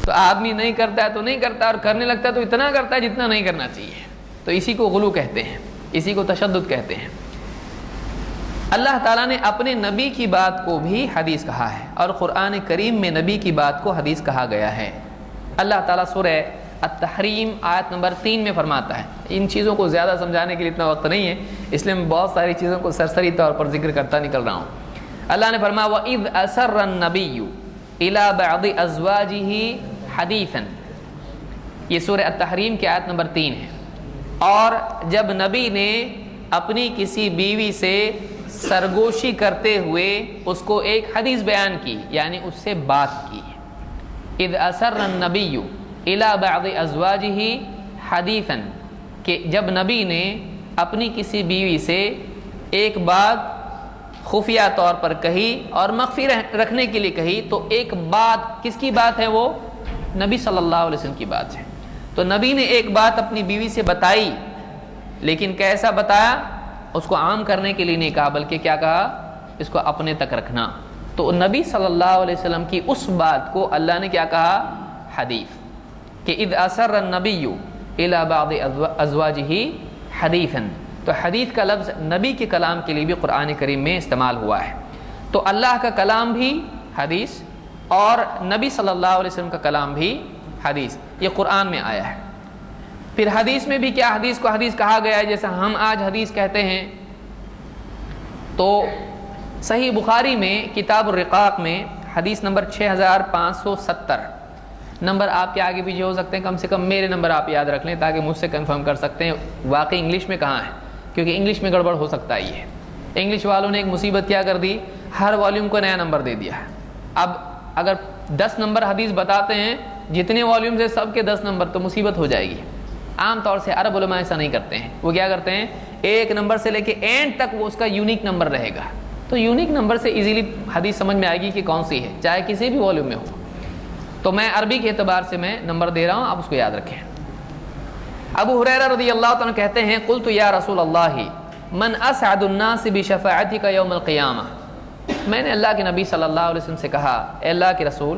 تو آدمی نہیں کرتا ہے تو نہیں کرتا، اور کرنے لگتا ہے تو اتنا کرتا ہے جتنا نہیں کرنا چاہیے۔ تو اسی کو غلو کہتے ہیں، اسی کو تشدد کہتے ہیں۔ اللہ تعالیٰ نے اپنے نبی کی بات کو بھی حدیث کہا ہے، اور قرآن کریم میں نبی کی بات کو حدیث کہا گیا ہے۔ اللہ تعالیٰ سورہ التحریم آیت نمبر 3 میں فرماتا ہے۔ ان چیزوں کو زیادہ سمجھانے کے لیے اتنا وقت نہیں ہے، اس لیے میں بہت ساری چیزوں کو سرسری طور پر ذکر کرتا نکل رہا ہوں۔ اللہ نے فرمایا وَإِذْ أَسَرَّ النَّبِيُّ إِلَىٰ بَعْضِ أَزْوَاجِهِ حَدِيثًا، یہ سورہ التحریم کی آیت نمبر 3 ہے۔ اور جب نبی نے اپنی کسی بیوی سے سرگوشی کرتے ہوئے اس کو ایک حدیث بیان کی، یعنی اس سے بات کی۔ اذ اسر النبی الی بعض ازواجہ حدیثا، کہ جب نبی نے اپنی کسی بیوی سے ایک بات خفیہ طور پر کہی اور مخفی رکھنے کے لیے کہی، تو ایک بات، کس کی بات ہے؟ وہ نبی صلی اللہ علیہ وسلم کی بات ہے۔ تو نبی نے ایک بات اپنی بیوی سے بتائی، لیکن کیسا بتایا؟ اس کو عام کرنے کے لیے نہیں کہا، بلکہ کیا کہا؟ اس کو اپنے تک رکھنا۔ تو نبی صلی اللہ علیہ وسلم کی اس بات کو اللہ نے کیا کہا؟ حدیث، کہ اذ اسر النبی الی بعض ازواجہ حدیثا۔ تو حدیث کا لفظ نبی کے کلام کے لیے بھی قرآن کریم میں استعمال ہوا ہے۔ تو اللہ کا کلام بھی حدیث اور نبی صلی اللہ علیہ وسلم کا کلام بھی حدیث، یہ قرآن میں آیا ہے۔ پھر حدیث میں بھی کیا حدیث کو حدیث کہا گیا ہے؟ جیسا ہم آج حدیث کہتے ہیں، تو صحیح بخاری میں کتاب الرقاق میں حدیث نمبر 6570، نمبر آپ کے آگے پیچھے ہو سکتے ہیں، کم سے کم میرے نمبر آپ یاد رکھ لیں تاکہ مجھ سے کنفرم کر سکتے ہیں واقعی انگلش میں کہاں ہے، کیونکہ انگلش میں گڑبڑ ہو سکتا ہے۔ یہ انگلش والوں نے ایک مصیبت کیا کر دی، ہر والیوم کو نیا نمبر دے دیا ہے۔ اب اگر 10 نمبر حدیث بتاتے ہیں جتنے والیوم سے، سب کے 10 نمبر، تو مصیبت ہو جائے گی۔ عام طور سے عرب علماء ایسا نہیں کرتے ہیں، وہ کیا کرتے ہیں، ایک نمبر سے لے کے اینڈ تک وہ اس کا یونیک نمبر رہے گا، تو یونیک نمبر سے ایزیلی حدیث سمجھ میں آئے گی کہ کون سی ہے، چاہے کسی بھی والیوم میں ہو۔ تو میں عربی کے اعتبار سے میں نمبر دے رہا ہوں، آپ اس کو یاد رکھیں۔ ابو ہریرہ رضی اللہ تعالیٰ کہتے ہیں قلت یا رسول اللہ من اسعد الناس بشفاعتک یوم القیامہ، میں نے اللہ کے نبی صلی اللہ علیہ وسلم سے کہا، اے اللہ کے رسول،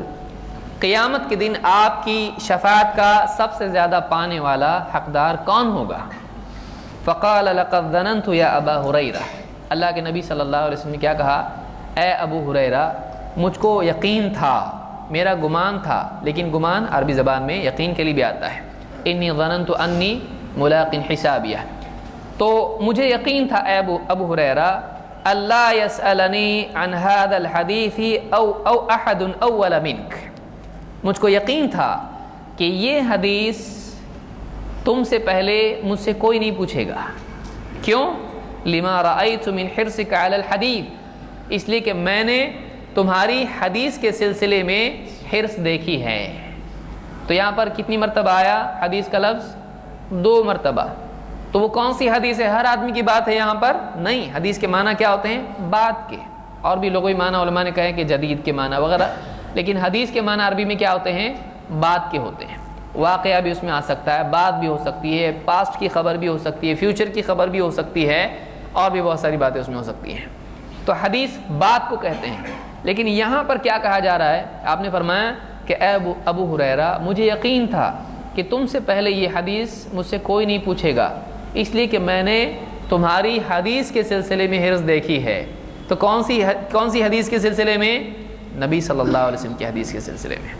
قیامت کے دن آپ کی شفاعت کا سب سے زیادہ پانے والا حقدار کون ہوگا؟ فقال لقد ظننت یا ابا ہریرہ، اللہ کے نبی صلی اللہ علیہ وسلم نے کیا کہا؟ اے ابو ہریرہ، مجھ کو یقین تھا، میرا گمان تھا، لیکن گمان عربی زبان میں یقین کے لیے بھی آتا ہے، انی ظننت انی ملاق حسابیہ، تو مجھے یقین تھا اے ابو ہریرہ اللہ یسألنی عن هذا الحدیث او احد اول منک، مجھ کو یقین تھا کہ یہ حدیث تم سے پہلے مجھ سے کوئی نہیں پوچھے گا۔ کیوں؟ لما رأیت من حرصک علی الحدیث، اس لیے کہ میں نے تمہاری حدیث کے سلسلے میں حرص دیکھی ہے۔ تو یہاں پر کتنی مرتبہ آیا حدیث کا لفظ؟ 2 مرتبہ. تو وہ کون سی حدیث ہے؟ ہر آدمی کی بات ہے یہاں پر نہیں. حدیث کے معنی کیا ہوتے ہیں؟ بات کے. اور بھی لغوی معنی علماء نے کہے کہ جدید کے معنی وغیرہ، لیکن حدیث کے معنی عربی میں کیا ہوتے ہیں؟ بات کے ہوتے ہیں. واقعہ بھی اس میں آ سکتا ہے، بات بھی ہو سکتی ہے، پاسٹ کی خبر بھی ہو سکتی ہے، فیوچر کی خبر بھی ہو سکتی ہے، اور بھی بہت ساری باتیں اس میں ہو سکتی ہیں. تو حدیث بات کو کہتے ہیں. لیکن یہاں پر کیا کہا جا رہا ہے؟ آپ نے فرمایا کہ اے ابو ہریرہ، مجھے یقین تھا کہ تم سے پہلے یہ حدیث مجھ سے کوئی نہیں پوچھے گا، اس لیے کہ میں نے تمہاری حدیث کے سلسلے میں حرص دیکھی ہے. تو کون سی حدیث کے سلسلے میں؟ نبی صلی اللہ علیہ وسلم کی حدیث کے سلسلے میں.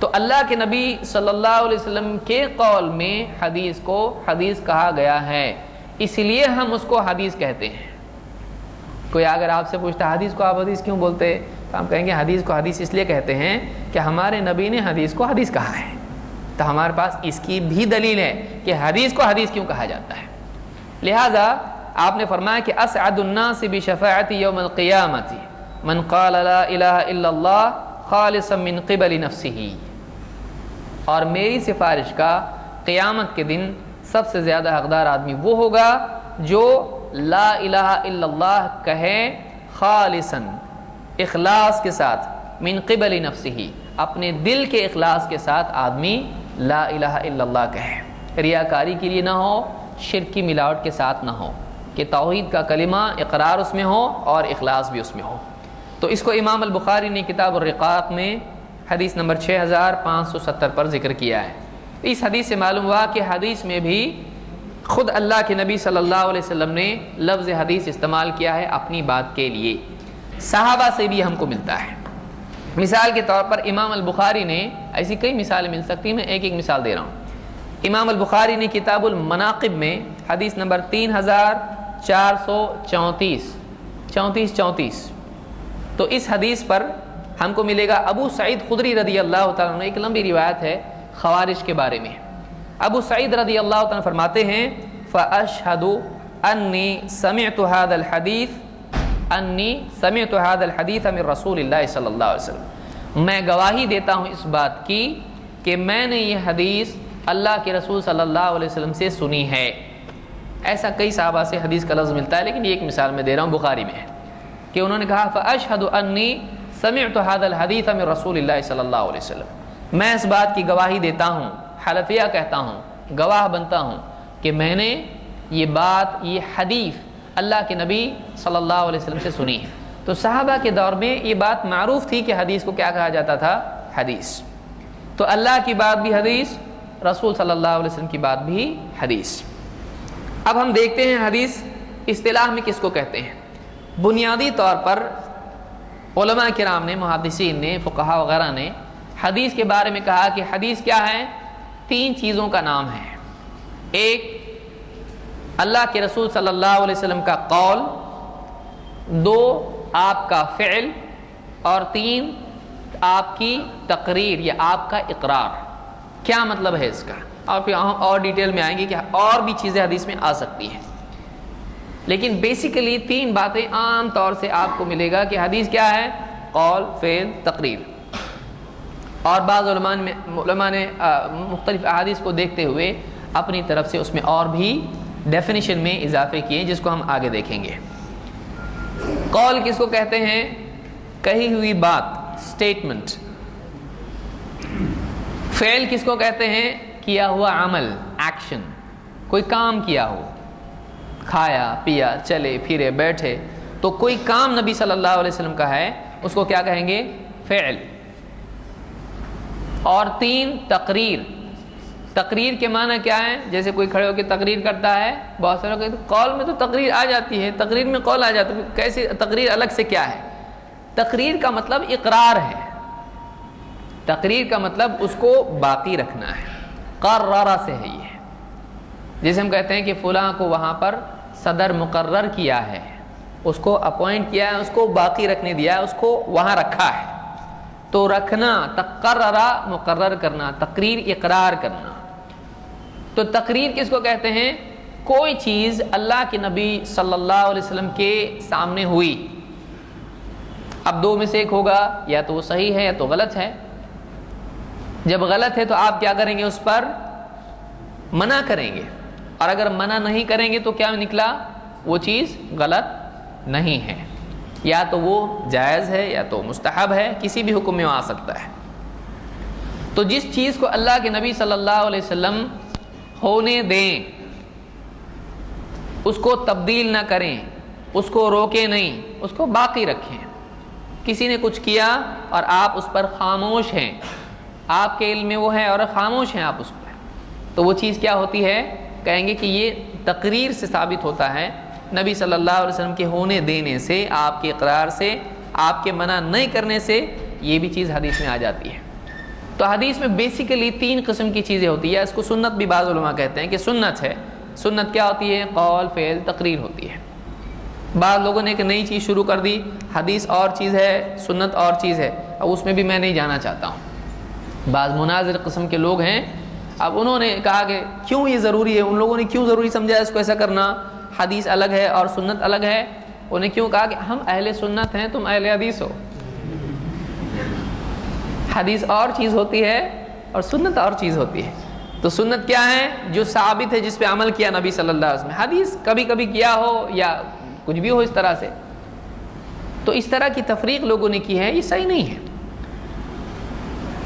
تو اللہ کے نبی صلی اللہ علیہ وسلم کے قول میں حدیث کو حدیث کہا گیا ہے، اس لیے ہم اس کو حدیث کہتے ہیں. کوئی اگر آپ سے پوچھتا حدیث کو آپ حدیث کیوں بولتے، تو ہم کہیں گے حدیث کو حدیث اس لیے کہتے ہیں کہ ہمارے نبی نے حدیث کو حدیث کہا ہے. تو ہمارے پاس اس کی بھی دلیل ہے کہ حدیث کو حدیث کیوں کہا جاتا ہے. لہذا آپ نے فرمایا کہ اسعد الناس بشفاعتی یوم القیامت من قال لا الہ الا اللہ خالصا من قبل نفسہ، اور میری سفارش کا قیامت کے دن سب سے زیادہ حقدار آدمی وہ ہوگا جو لا الہ الا اللہ کہے خالصاً، اخلاص کے ساتھ، من قبل نفسہ، اپنے دل کے اخلاص کے ساتھ آدمی لا الہ الا اللہ کہے، ریاکاری کے لیے نہ ہو، شرک کی ملاوٹ کے ساتھ نہ ہو، کہ توحید کا کلمہ اقرار اس میں ہو اور اخلاص بھی اس میں ہو. تو اس کو امام البخاری نے کتاب الرقاق میں حدیث نمبر 6570 پر ذکر کیا ہے. اس حدیث سے معلوم ہوا کہ حدیث میں بھی خود اللہ کے نبی صلی اللہ علیہ وسلم نے لفظ حدیث استعمال کیا ہے اپنی بات کے لیے. صحابہ سے بھی ہم کو ملتا ہے. مثال کے طور پر امام البخاری نے، ایسی کئی مثالیں مل سکتی ہیں، میں ایک ایک مثال دے رہا ہوں. امام البخاری نے کتاب المناقب میں حدیث نمبر 3434 تو اس حدیث پر ہم کو ملے گا ابو سعید خدری رضی اللہ تعالیٰ عنہ. ایک لمبی روایت ہے خوارج کے بارے میں. ابو سعید رضی اللہ تعالیٰ فرماتے ہیں فَأَشْهَدُ أَنِّي سَمِعْتُ هَذَا الْحَدِيثَ مِنْ رَسُولِ اللَّهِ صلی اللہ علیہ وسلم، میں گواہی دیتا ہوں اس بات کی کہ میں نے یہ حدیث اللہ کے رسول صلی اللہ علیہ وسلم سے سنی ہے. ایسا کئی صحابہ سے حدیث کا لفظ ملتا ہے، لیکن یہ ایک مثال میں دے رہا ہوں بخاری میں ہے کہ انہوں نے کہا فَأَشْهَدُ أَنِّي سَمِعْتُ هَذَا الْحَدِيثَ مِنْ رَسُولِ اللَّهِ صلی اللہ علیہ وسلم، میں اس بات کی گواہی دیتا ہوں، حلفیہ کہتا ہوں، گواہ بنتا ہوں کہ میں نے یہ بات، یہ حدیث اللہ کے نبی صلی اللہ علیہ وسلم سے سنی ہے. تو صحابہ کے دور میں یہ بات معروف تھی کہ حدیث کو کیا کہا جاتا تھا؟ حدیث. تو اللہ کی بات بھی حدیث، رسول صلی اللہ علیہ وسلم کی بات بھی حدیث. اب ہم دیکھتے ہیں حدیث اصطلاح میں کس کو کہتے ہیں. بنیادی طور پر علماء کرام نے، محدثین نے، فقہاء وغیرہ نے حدیث کے بارے میں کہا کہ حدیث کیا ہے؟ 3 چیزوں کا نام ہے. ایک اللہ کے رسول صلی اللہ علیہ وسلم کا قول، 2 آپ کا فعل، اور 3 آپ کی تقریر یا آپ کا اقرار. کیا مطلب ہے اس کا؟ اور پھر اور ڈیٹیل میں آئیں گے کہ اور بھی چیزیں حدیث میں آ سکتی ہیں، لیکن بیسیکلی 3 باتیں عام طور سے آپ کو ملے گا کہ حدیث کیا ہے؟ قول، فعل، تقریر. اور بعض علماء نے مختلف احادیث کو دیکھتے ہوئے اپنی طرف سے اس میں اور بھی ڈیفینیشن میں اضافے کیے، جس کو ہم آگے دیکھیں گے. قول کس کو کہتے ہیں؟ کہی ہوئی بات، اسٹیٹمنٹ. فعل کس کو کہتے ہیں؟ کیا ہوا عمل، ایکشن. کوئی کام کیا ہو، کھایا پیا، چلے پھرے بیٹھے، تو کوئی کام نبی صلی اللہ علیہ وسلم کا ہے، اس کو کیا کہیں گے؟ فعل. اور 3 تقریر. تقریر کے معنی کیا ہے؟ جیسے کوئی کھڑے ہو کے تقریر کرتا ہے، بہت سارے لوگ قول میں تو تقریر آ جاتی ہے، تقریر میں قول آ جاتا ہے، کیسے تقریر الگ سے کیا ہے؟ تقریر کا مطلب اقرار ہے. تقریر کا مطلب اس کو باقی رکھنا ہے. قررہ سے ہے یہ، جیسے ہم کہتے ہیں کہ فلاں کو وہاں پر صدر مقرر کیا ہے، اس کو اپوائنٹ کیا ہے، اس کو باقی رکھنے دیا ہے، اس کو وہاں رکھا ہے. تو رکھنا، تقررہ مقرر کرنا، تقریر اقرار کرنا. تو تقریر کس کو کہتے ہیں؟ کوئی چیز اللہ کے نبی صلی اللہ علیہ وسلم کے سامنے ہوئی. اب 2 میں سے ایک ہوگا، یا تو وہ صحیح ہے یا تو غلط ہے. جب غلط ہے تو آپ کیا کریں گے؟ اس پر منع کریں گے، اور اگر منع نہیں کریں گے تو کیا نکلا؟ وہ چیز غلط نہیں ہے، یا تو وہ جائز ہے یا تو مستحب ہے، کسی بھی حکم میں آ سکتا ہے۔ تو جس چیز کو اللہ کے نبی صلی اللہ علیہ وسلم ہونے دیں، اس کو تبدیل نہ کریں، اس کو روکیں نہیں، اس کو باقی رکھیں۔ کسی نے کچھ کیا اور آپ اس پر خاموش ہیں، آپ کے علم میں وہ ہے اور خاموش ہیں آپ اس پر، تو وہ چیز کیا ہوتی ہے؟ کہیں گے کہ یہ تقریر سے ثابت ہوتا ہے، نبی صلی اللہ علیہ وسلم کے ہونے دینے سے، آپ کے اقرار سے، آپ کے منع نہیں کرنے سے یہ بھی چیز حدیث میں آ جاتی ہے۔ تو حدیث میں بیسیکلی 3 قسم کی چیزیں ہوتی ہیں، اس کو سنت بھی بعض علماء کہتے ہیں کہ سنت ہے۔ سنت کیا ہوتی ہے؟ قول، فعل، تقریر ہوتی ہے۔ بعض لوگوں نے ایک نئی چیز شروع کر دی، حدیث اور چیز ہے، سنت اور چیز ہے، اب اس میں بھی میں نہیں جانا چاہتا ہوں۔ بعض مناظر قسم کے لوگ ہیں، اب انہوں نے کہا کہ کیوں یہ ضروری ہے، ان لوگوں نے کیوں ضروری سمجھا اس کو ایسا کرنا، حدیث الگ ہے اور سنت الگ ہے۔ انہیں کیوں کہا کہ ہم اہل سنت ہیں، تم اہل حدیث ہو۔ حدیث اور چیز ہوتی ہے اور سنت اور چیز ہوتی ہے۔ تو سنت کیا ہے؟ جو ثابت ہے، جس پہ عمل کیا نبی صلی اللہ علیہ وسلم۔ حدیث کبھی کبھی کیا ہو یا کچھ بھی ہو اس طرح سے، تو اس طرح کی تفریق لوگوں نے کی ہے، یہ صحیح نہیں ہے۔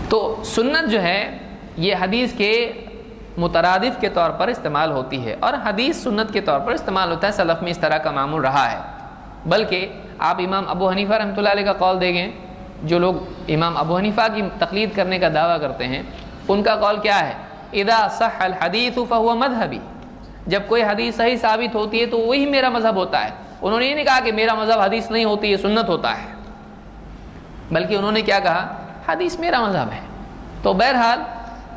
تو سنت جو ہے یہ حدیث کے مترادف کے طور پر استعمال ہوتی ہے، اور حدیث سنت کے طور پر استعمال ہوتا ہے۔ سلف میں اس طرح کا معمول رہا ہے۔ بلکہ آپ امام ابو حنیفہ رحمۃ اللہ علیہ کا قول دیکھیں، جو لوگ امام ابو حنیفہ کی تقلید کرنے کا دعویٰ کرتے ہیں، ان کا قول کیا ہے؟ اذا صح الحدیث فهو مذہبی، جب کوئی حدیث صحیح ثابت ہوتی ہے تو وہی میرا مذہب ہوتا ہے۔ انہوں نے یہ نہیں کہا کہ میرا مذہب حدیث نہیں ہوتی ہے، سنت ہوتا ہے، بلکہ انہوں نے کیا کہا؟ حدیث میرا مذہب ہے۔ تو بہرحال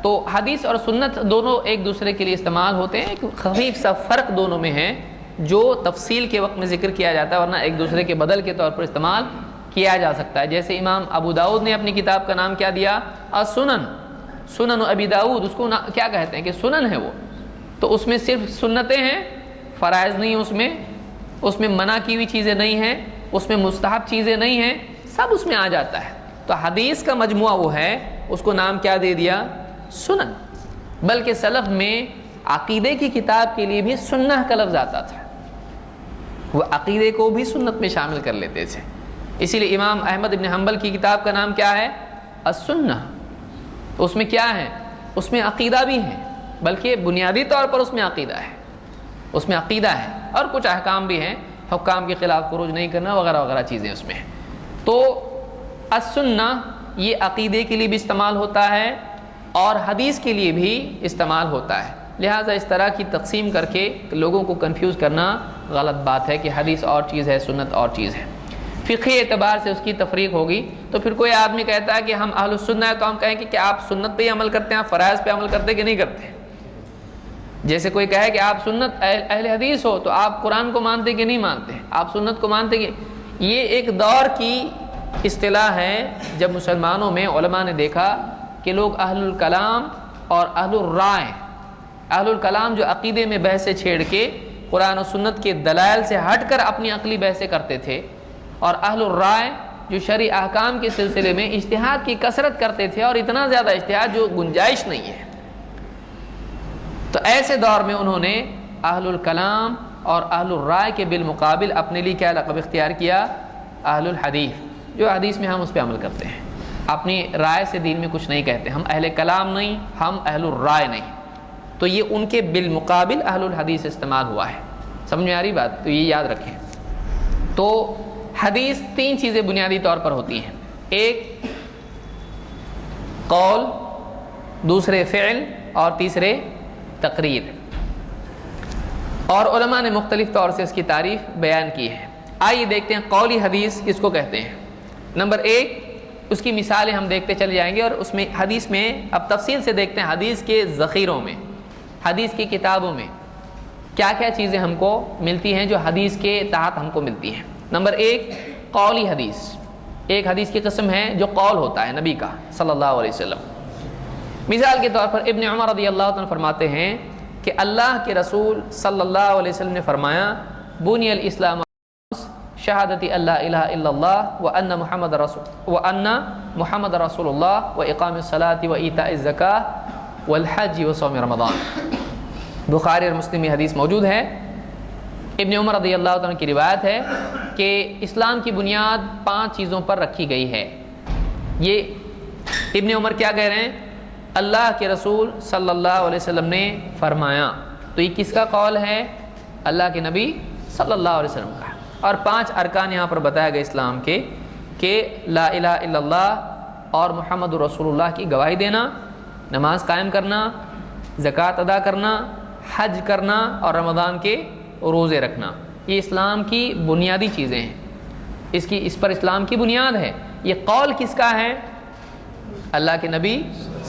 تو حدیث اور سنت دونوں ایک دوسرے کے لیے استعمال ہوتے ہیں، ایک خفیف سا فرق دونوں میں ہے جو تفصیل کے وقت میں ذکر کیا جاتا ہے، ورنہ ایک دوسرے کے بدل کے طور پر استعمال کیا جا سکتا ہے۔ جیسے امام ابو داؤد نے اپنی کتاب کا نام کیا دیا؟ السنن، سنن ابی داؤد، اس کو کیا کہتے ہیں کہ سنن ہے وہ، تو اس میں صرف سنتیں ہیں، فرائض نہیں، اس میں منع کی ہوئی چیزیں نہیں ہیں، اس میں مستحب چیزیں نہیں ہیں، سب اس میں آ جاتا ہے۔ تو حدیث کا مجموعہ وہ ہے، اس کو نام کیا دے دیا؟ سنن۔ بلکہ سلف میں عقیدے کی کتاب کے لیے بھی سنہ کا لفظ آتا تھا، وہ عقیدے کو بھی سنت میں شامل کر لیتے تھے۔ اسی لیے امام احمد بن حنبل کی کتاب کا نام کیا ہے؟ السنہ۔ تو اس میں کیا ہے؟ اس میں عقیدہ بھی ہے، بلکہ بنیادی طور پر اس میں عقیدہ ہے، اس میں عقیدہ ہے، اور کچھ احکام بھی ہیں، حکام کے خلاف خروج نہیں کرنا وغیرہ وغیرہ چیزیں اس میں ہیں۔ تو السنہ یہ عقیدے کے لیے بھی استعمال ہوتا ہے اور حدیث کے لیے بھی استعمال ہوتا ہے، لہٰذا اس طرح کی تقسیم کر کے لوگوں کو کنفیوز کرنا غلط بات ہے کہ حدیث اور چیز ہے، سنت اور چیز ہے۔ فقہی اعتبار سے اس کی تفریق ہوگی، تو پھر کوئی آدمی کہتا ہے کہ ہم اہل السنہ ہے، تو ہم کہیں کہ کیا آپ سنت پہ ہی عمل کرتے ہیں، آپ فرائض پہ عمل کرتے کہ نہیں کرتے؟ جیسے کوئی کہے کہ آپ سنت اہل حدیث ہو تو آپ قرآن کو مانتے کہ نہیں مانتے، آپ سنت کو مانتے کہ؟ یہ ایک دور کی اصطلاح ہے جب مسلمانوں میں علماء نے دیکھا کہ لوگ اہل الکلام اور اہل الرائے، اہل الکلام جو عقیدے میں بحثیں چھیڑ کے قرآن و سنت کے دلائل سے ہٹ کر اپنی عقلی بحثیں کرتے تھے، اور اہل الرائے جو شرعی احکام کے سلسلے میں اجتہاد کی کثرت کرتے تھے، اور اتنا زیادہ اجتہاد جو گنجائش نہیں ہے۔ تو ایسے دور میں انہوں نے اہل الکلام اور اہل الرائے کے بالمقابل اپنے لیے کیا لقب اختیار کیا؟ اہل الحدیث، جو حدیث میں ہم اس پہ عمل کرتے ہیں، اپنی رائے سے دین میں کچھ نہیں کہتے، ہم اہل کلام نہیں، ہم اہل الرائے نہیں۔ تو یہ ان کے بالمقابل اہل الحدیث استعمال ہوا ہے۔ سمجھ میں آ رہی بات؟ تو یہ یاد رکھیں۔ تو حدیث 3 چیزیں بنیادی طور پر ہوتی ہیں، ایک قول، دوسرے فعل، اور تیسرے تقریر، اور علماء نے مختلف طور سے اس کی تعریف بیان کی ہے۔ آئیے دیکھتے ہیں قولی حدیث کس کو کہتے ہیں۔ نمبر 1، اس کی مثالیں ہم دیکھتے چلے جائیں گے، اور اس میں حدیث میں اب تفصیل سے دیکھتے ہیں حدیث کے ذخیروں میں، حدیث کی کتابوں میں کیا کیا چیزیں ہم کو ملتی ہیں جو حدیث کے تحت ہم کو ملتی ہیں۔ نمبر 1، قولی حدیث، ایک حدیث کی قسم ہے جو قول ہوتا ہے نبی کا صلی اللہ علیہ وسلم۔ مثال کے طور پر ابن عمر رضی اللہ عنہ فرماتے ہیں کہ اللہ کے رسول صلی اللہ علیہ وسلم نے فرمایا، بنی الاسلام شہادتی اللہ الہ الا اللہ وان محمد رسول اللہ واقام الصلاۃ وایتاء الزکاۃ والحج وصوم رمضان۔ بخاری اور مسلم میں حدیث موجود ہے. ابن عمر رضی اللہ عنہ کی روایت ہے کہ اسلام کی بنیاد 5 چیزوں پر رکھی گئی ہے. یہ ابن عمر کیا کہہ رہے ہیں؟ اللہ کے رسول صلی اللہ علیہ وسلم نے فرمایا. تو یہ کس کا قول ہے؟ اللہ کے نبی صلی اللہ علیہ وسلم کا. اور 5 ارکان یہاں پر بتایا گیا اسلام کے کہ لا الہ الا اللہ اور محمد رسول اللہ کی گواہی دینا، نماز قائم کرنا، زکوٰۃ ادا کرنا، حج کرنا اور رمضان کے روزے رکھنا. یہ اسلام کی بنیادی چیزیں ہیں. اس پر اسلام کی بنیاد ہے. یہ قول کس کا ہے؟ اللہ کے نبی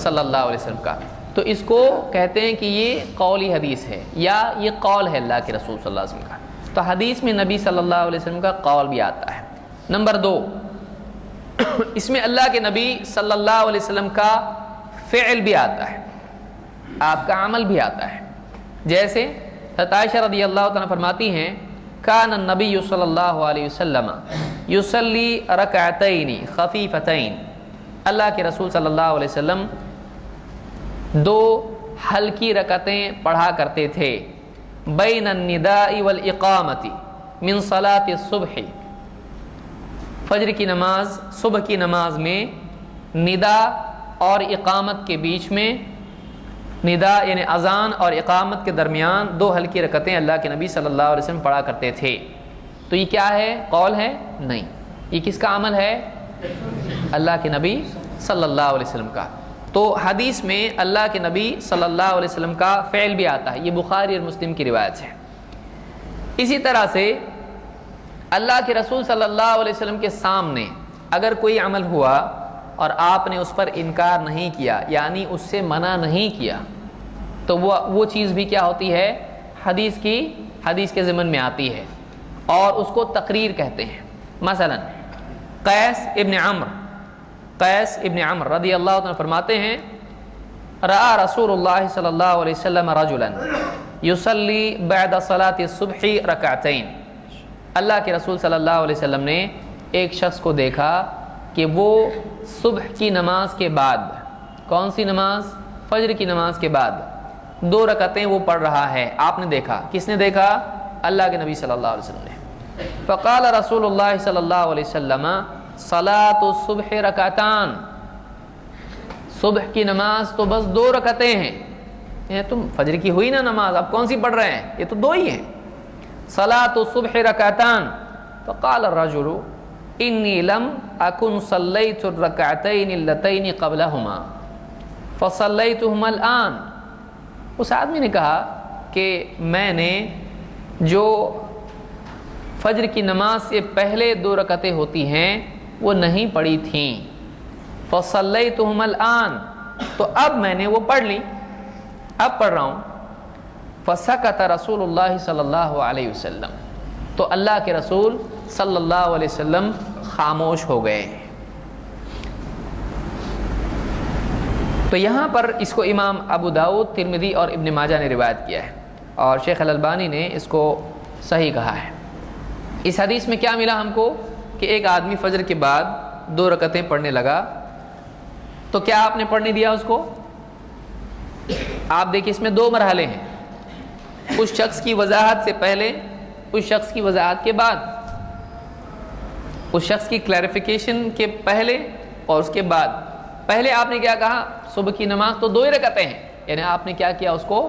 صلی اللہ علیہ وسلم کا. تو اس کو کہتے ہیں کہ یہ قولی حدیث ہے یا یہ قول ہے اللہ کے رسول صلی اللہ علیہ وسلم کا. تو حدیث میں نبی صلی اللہ علیہ وسلم کا قول بھی آتا ہے. نمبر 2، اس میں اللہ کے نبی صلی اللہ علیہ وسلم کا فعل بھی آتا ہے، آپ کا عمل بھی آتا ہے. جیسے عائشہ رضی اللہ عنہ فرماتی ہیں کان النبی صلی اللہ علیہ وسلم یصلی رکعتین خفیفتین. اللہ کے رسول صلی اللہ علیہ وسلم 2 ہلکی رکعتیں پڑھا کرتے تھے بین النداء والاقامت من صلاۃ الصبح. فجر کی نماز، صبح کی نماز میں ندا اور اقامت کے بیچ میں، ندا یعنی اذان اور اقامت کے درمیان 2 ہلکی رکعتیں اللہ کے نبی صلی اللہ علیہ وسلم پڑھا کرتے تھے. تو یہ کیا ہے؟ قول ہے؟ نہیں. یہ کس کا عمل ہے؟ اللہ کے نبی صلی اللہ علیہ وسلم کا. تو حدیث میں اللہ کے نبی صلی اللہ علیہ وسلم کا فعل بھی آتا ہے. یہ بخاری اور مسلم کی روایت ہے. اسی طرح سے اللہ کے رسول صلی اللہ علیہ وسلم کے سامنے اگر کوئی عمل ہوا اور آپ نے اس پر انکار نہیں کیا، یعنی اس سے منع نہیں کیا، تو وہ چیز بھی کیا ہوتی ہے؟ حدیث کے ضمن میں آتی ہے اور اس کو تقریر کہتے ہیں. مثلا قیس ابن عمر رضی اللہ عنہ فرماتے ہیں رأى رسول اللہ صلی اللہ علیہ وسلم رجلا یصلی بعد صلاۃ الصبح رکعتین. اللہ کے رسول صلی اللہ علیہ وسلم نے ایک شخص کو دیکھا کہ وہ صبح کی نماز کے بعد، کون سی نماز؟ فجر کی نماز کے بعد 2 رکعتیں وہ پڑھ رہا ہے. آپ نے دیکھا. کس نے دیکھا؟ اللہ کے نبی صلی اللہ علیہ وسلم نے. فقال رسول اللہ صلی اللہ علیہ وسلم صلاۃ الصبح رکعتان. صبح کی نماز تو بس 2 رکعتیں ہیں. تم فجر کی ہوئی نا نماز، اب کون سی پڑھ رہے ہیں؟ یہ تو 2 ہی ہیں. صلاۃ الصبح رکعتان. فقال الرجل انی لم اکن صلیت الرکعتین اللتین قبلہما فصلیتہما الآن. اس آدمی نے کہا کہ میں نے جو فجر کی نماز سے پہلے 2 رکعتیں ہوتی ہیں وہ نہیں پڑھی تھیں. فصلیتہما الآن، تو اب میں نے وہ پڑھ لی، اب پڑھ رہا ہوں. فسکت رسول اللہ صلی اللہ علیہ وسلم، تو اللہ کے رسول صلی اللہ علیہ وسلم خاموش ہو گئے. تو یہاں پر اس کو امام ابو داؤد، ترمذی اور ابن ماجہ نے روایت کیا ہے اور شیخ الالبانی نے اس کو صحیح کہا ہے. اس حدیث میں کیا ملا ہم کو کہ ایک آدمی فجر کے بعد 2 رکعتیں پڑھنے لگا. تو کیا آپ نے پڑھنے دیا اس کو؟ آپ دیکھیں اس میں 2 مرحلے ہیں، اس شخص کی وضاحت سے پہلے، اس شخص کی وضاحت کے بعد، اس شخص کی کلیریفیکیشن کے پہلے اور اس کے بعد. پہلے آپ نے کیا کہا؟ صبح کی نماز تو 2 ہی رکعتیں ہیں، یعنی آپ نے کیا کیا؟ اس کو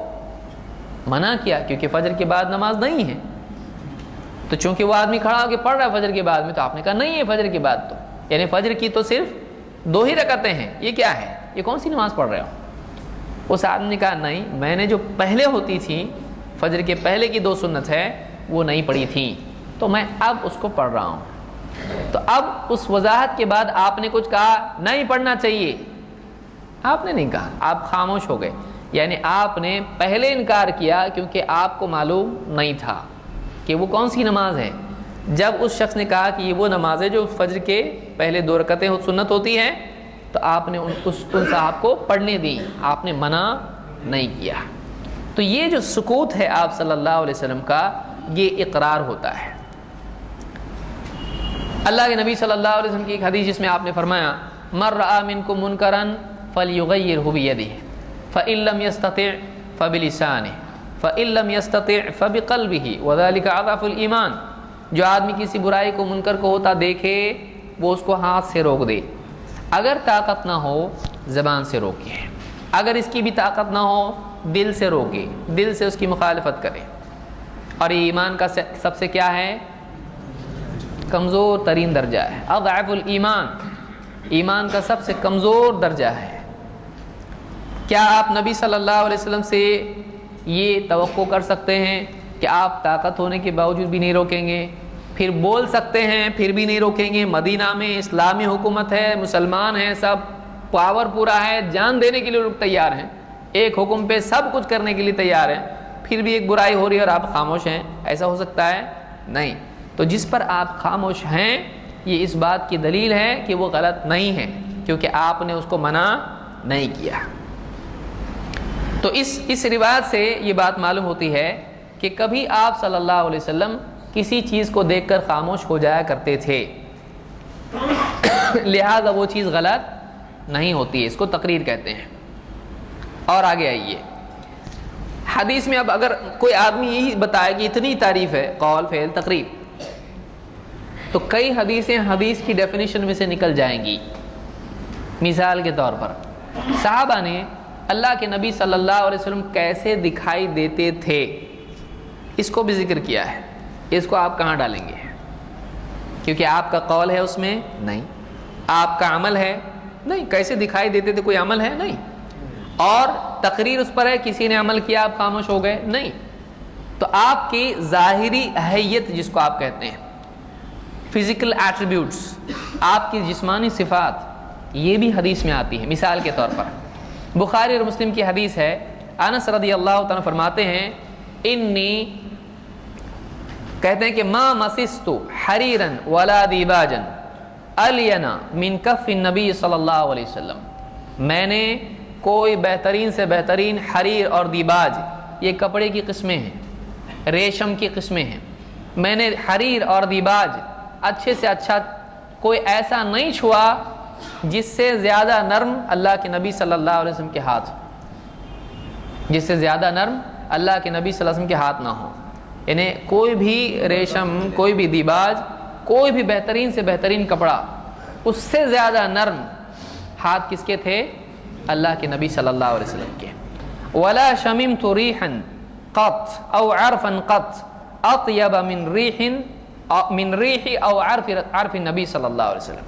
منع کیا، کیونکہ فجر کے بعد نماز نہیں ہے. تو چونکہ وہ آدمی کھڑا ہو کے پڑھ رہا ہے فجر کے بعد میں، تو آپ نے کہا نہیں ہے فجر کے بعد تو، یعنی فجر کی تو صرف 2 ہی رکعتیں ہیں، یہ کیا ہے؟ یہ کون سی نماز پڑھ رہے ہو؟ اس آدمی نے کہا نہیں، میں نے جو پہلے ہوتی تھی، فجر کے پہلے کی 2 سنت ہے وہ نہیں پڑھی تھیں، تو میں اب اس کو پڑھ رہا ہوں. تو اب اس وضاحت کے بعد آپ نے کچھ کہا نہیں پڑھنا چاہیے، آپ نے نہیں کہا، آپ خاموش ہو گئے. یعنی آپ نے پہلے انکار کیا کیونکہ آپ کو معلوم نہیں تھا کہ وہ کون سی نماز ہے. جب اس شخص نے کہا کہ یہ وہ نماز ہے جو فجر کے پہلے 2 رکعتیں سنت ہوتی ہیں، تو آپ نے ان صاحب کو پڑھنے دی، آپ نے منع نہیں کیا. تو یہ جو سکوت ہے آپ صلی اللہ علیہ وسلم کا، یہ اقرار ہوتا ہے. اللہ کے نبی صلی اللہ علیہ وسلم کی ایک حدیث جس میں آپ نے فرمایا من رأى منکم منکرا فلیغیرہ بیدہ فإن لم یستطع فبلسانہ فَإِن لَّمْ يَسْتَطِعْ فَبِقَلْبِهِ وَذَلِكَ أَضْعَفُ الْإِيمَانِ، جو آدمی کسی برائی کو منکر کو ہوتا دیکھے وہ اس کو ہاتھ سے روک دے، اگر طاقت نہ ہو زبان سے روکے، اگر اس کی بھی طاقت نہ ہو دل سے روکے، دل سے اس کی مخالفت کرے۔ اور یہ ایمان کا سب سے کیا ہے؟ کمزور ترین درجہ ہے، اضعف الایمان، ایمان کا سب سے کمزور درجہ ہے۔ کیا آپ نبی صلی اللہ علیہ وسلم سے یہ توقع کر سکتے ہیں کہ آپ طاقت ہونے کے باوجود بھی نہیں روکیں گے؟ پھر بول سکتے ہیں پھر بھی نہیں روکیں گے؟ مدینہ میں اسلامی حکومت ہے، مسلمان ہیں، سب پاور پورا ہے، جان دینے کے لیے لوگ تیار ہیں، ایک حکم پہ سب کچھ کرنے کے لیے تیار ہیں، پھر بھی ایک برائی ہو رہی ہے اور آپ خاموش ہیں، ایسا ہو سکتا ہے؟ نہیں۔ تو جس پر آپ خاموش ہیں یہ اس بات کی دلیل ہے کہ وہ غلط نہیں ہے، کیونکہ آپ نے اس کو منع نہیں کیا۔ تو اس روایت سے یہ بات معلوم ہوتی ہے کہ کبھی آپ صلی اللہ علیہ وسلم کسی چیز کو دیکھ کر خاموش ہو جایا کرتے تھے، لہذا وہ چیز غلط نہیں ہوتی ہے، اس کو تقریر کہتے ہیں۔ اور آگے آئیے، حدیث میں اب اگر کوئی آدمی یہی بتائے کہ اتنی تعریف ہے، قول فعل تقریر، تو کئی حدیثیں حدیث کی ڈیفینیشن میں سے نکل جائیں گی۔ مثال کے طور پر صحابہ نے اللہ کے نبی صلی اللہ علیہ وسلم کیسے دکھائی دیتے تھے اس کو بھی ذکر کیا ہے، اس کو آپ کہاں ڈالیں گے؟ کیونکہ آپ کا قول ہے اس میں نہیں، آپ کا عمل ہے نہیں، کیسے دکھائی دیتے تھے کوئی عمل ہے نہیں، اور تقریر اس پر ہے کسی نے عمل کیا آپ خاموش ہو گئے نہیں۔ تو آپ کی ظاہری حیت جس کو آپ کہتے ہیں، فزیکل ایٹریبیوٹس، آپ کی جسمانی صفات، یہ بھی حدیث میں آتی ہے۔ مثال کے طور پر بخاری اور مسلم کی حدیث ہے، انس رضی اللہ تعالیٰ فرماتے ہیں انی، کہتے ہیں کہ ما مسست حریرا ولا دیباجا الینا من کف النبی صلی اللہ علیہ وسلم، میں نے کوئی بہترین سے بہترین حریر اور دیباج، یہ کپڑے کی قسمیں ہیں، ریشم کی قسمیں ہیں، میں نے حریر اور دیباج اچھے سے اچھا کوئی ایسا نہیں چھوا جس سے زیادہ نرم اللہ کے نبی صلی اللہ علیہ وسلم کے ہاتھ، جس سے زیادہ نرم اللہ کے نبی صلی اللہ علیہ وسلم کے ہاتھ نہ ہو۔ یعنی کوئی بھی ریشم، کوئی بھی دیباج، کوئی بھی بہترین سے بہترین کپڑا، اس سے زیادہ نرم ہاتھ کس کے تھے؟ اللہ کے نبی صلی اللہ علیہ وسلم کے۔ ولا شممت ريحا قط او عرفا قط اطيب من ريح او عرف النبی صلی اللہ علیہ وسلم،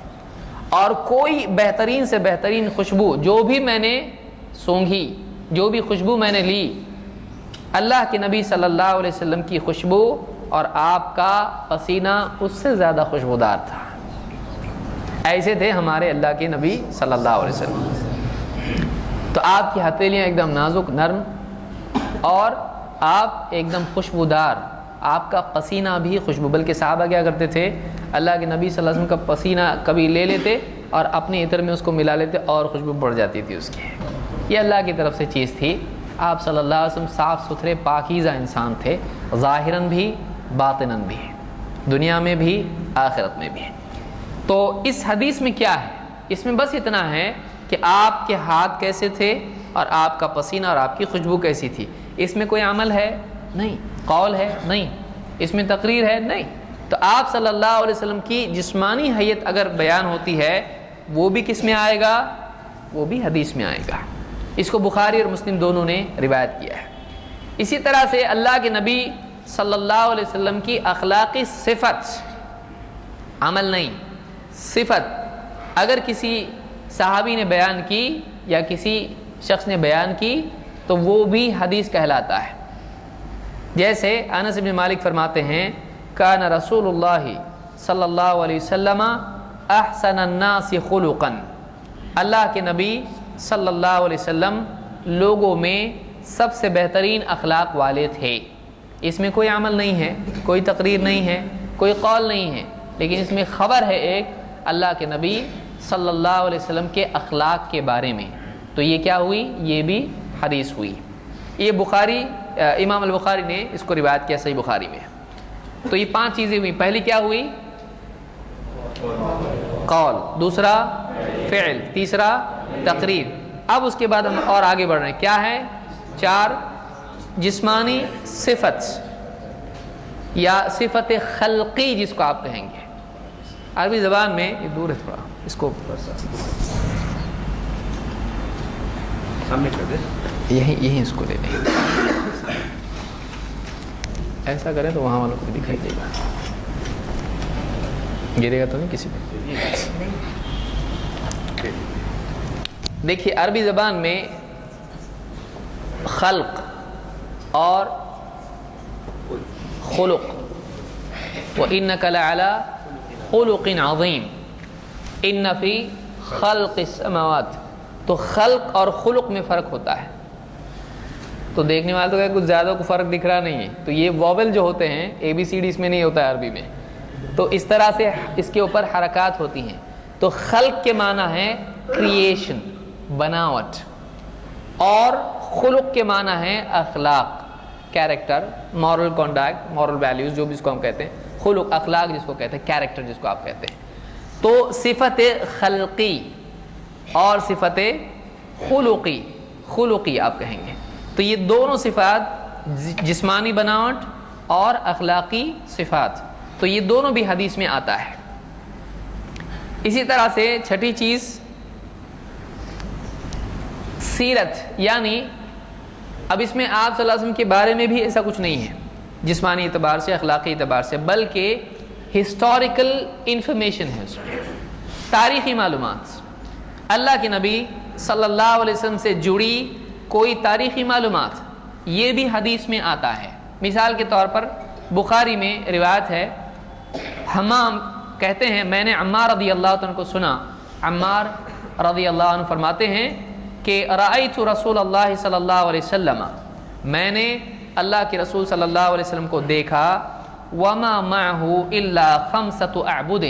اور کوئی بہترین سے بہترین خوشبو جو بھی میں نے سونگھی، جو بھی خوشبو میں نے لی، اللہ کے نبی صلی اللہ علیہ وسلم کی خوشبو اور آپ کا پسینہ اس سے زیادہ خوشبودار تھا۔ ایسے تھے ہمارے اللہ کے نبی صلی اللہ علیہ وسلم۔ تو آپ کی ہتھیلیاں ایک دم نازک نرم، اور آپ ایک دم خوشبودار، آپ کا پسینہ بھی خوشبو، بلکہ صحابہ کیا کرتے تھے، اللہ کے نبی صلی اللہ علیہ وسلم کا پسینہ کبھی لے لیتے اور اپنے عطر میں اس کو ملا لیتے اور خوشبو بڑھ جاتی تھی اس کی۔ یہ اللہ کی طرف سے چیز تھی۔ آپ صلی اللہ علیہ وسلم صاف ستھرے پاکیزہ انسان تھے، ظاہراً بھی باطناً بھی، دنیا میں بھی آخرت میں بھی۔ تو اس حدیث میں کیا ہے؟ اس میں بس اتنا ہے کہ آپ کے ہاتھ کیسے تھے اور آپ کا پسینہ اور آپ کی خوشبو کیسی تھی۔ اس میں کوئی عمل ہے نہیں، قول ہے نہیں، اس میں تقریر ہے نہیں۔ تو آپ صلی اللہ علیہ وسلم کی جسمانی حیت اگر بیان ہوتی ہے وہ بھی کس میں آئے گا؟ وہ بھی حدیث میں آئے گا۔ اس کو بخاری اور مسلم دونوں نے روایت کیا ہے۔ اسی طرح سے اللہ کے نبی صلی اللہ علیہ وسلم کی اخلاقی صفت، عمل نہیں، صفت اگر کسی صحابی نے بیان کی یا کسی شخص نے بیان کی تو وہ بھی حدیث کہلاتا ہے۔ جیسے انس بن مالک فرماتے ہیں کان رسول اللہ صلی اللہ علیہ وسلم احسن الناس خلقا، اللہ کے نبی صلی اللہ علیہ وسلم لوگوں میں سب سے بہترین اخلاق والے تھے۔ اس میں کوئی عمل نہیں ہے، کوئی تقریر نہیں ہے، کوئی قول نہیں ہے، لیکن اس میں خبر ہے ایک اللہ کے نبی صلی اللہ علیہ وسلم کے اخلاق کے بارے میں۔ تو یہ کیا ہوئی؟ یہ بھی حدیث ہوئی۔ یہ بخاری، امام البخاری نے اس کو روایت کیا صحیح بخاری میں۔ تو یہ 5 چیزیں ہوئی۔ پہلی کیا ہوئی؟ قول، دوسرا فعل، تیسرا تقریر۔ اب اس کے بعد ہم اور آگے بڑھ رہے ہیں، کیا ہے؟ 4 جسمانی صفت یا صفت خلقی جس کو آپ کہیں گے عربی زبان میں، یہ دور ہے تھوڑا، اس کو سامنے کر دے، یہیں اس کو لے لیں، ایسا کریں تو وہاں والوں کو بھی دکھائی دے گا، گرے گا تو نہیں کسی پہ۔ دیکھیے عربی زبان میں خلق اور خلق، وَإِنَّكَ لَعَلَىٰ خُلُقٍ عَظِيمٍ إِنَّ فِي خَلْقِ السَّمَاوَاتِ، تو خلق اور خلق میں فرق ہوتا ہے، تو دیکھنے والے تو کہ کچھ زیادہ کو فرق دکھ رہا نہیں ہے، تو یہ ووبل جو ہوتے ہیں ABCD اس میں نہیں ہوتا ہے عربی میں، تو اس طرح سے اس کے اوپر حرکات ہوتی ہیں۔ تو خلق کے معنی ہے کریشن، بناوٹ، اور خلق کے معنی ہے اخلاق، character, moral conduct, moral values جو بھی اس کو ہم کہتے ہیں، خلق اخلاق جس کو کہتے ہیں، کیریکٹر جس کو آپ کہتے ہیں۔ تو صفت خلقی اور صفت خلقی آپ کہیں گے، تو یہ دونوں صفات جسمانی بناوٹ اور اخلاقی صفات، تو یہ دونوں بھی حدیث میں آتا ہے۔ اسی طرح سے چھٹی چیز سیرت، یعنی اب اس میں آپ صلی اللہ علیہ وسلم کے بارے میں بھی ایسا کچھ نہیں ہے جسمانی اعتبار سے، اخلاقی اعتبار سے، بلکہ ہسٹوریکل انفارمیشن ہے، اس میں تاریخی معلومات، اللہ کے نبی صلی اللہ علیہ وسلم سے جڑی کوئی تاریخی معلومات، یہ بھی حدیث میں آتا ہے۔ مثال کے طور پر بخاری میں روایت ہے، حمام کہتے ہیں میں نے عمار رضی اللہ عنہ کو سنا، عمار رضی اللہ عنہ فرماتے ہیں کہ رأیت رسول اللہ صلی اللہ علیہ وسلم، میں نے اللہ کے رسول صلی اللہ علیہ وسلم کو دیکھا، وما معه الا 5 اعبد،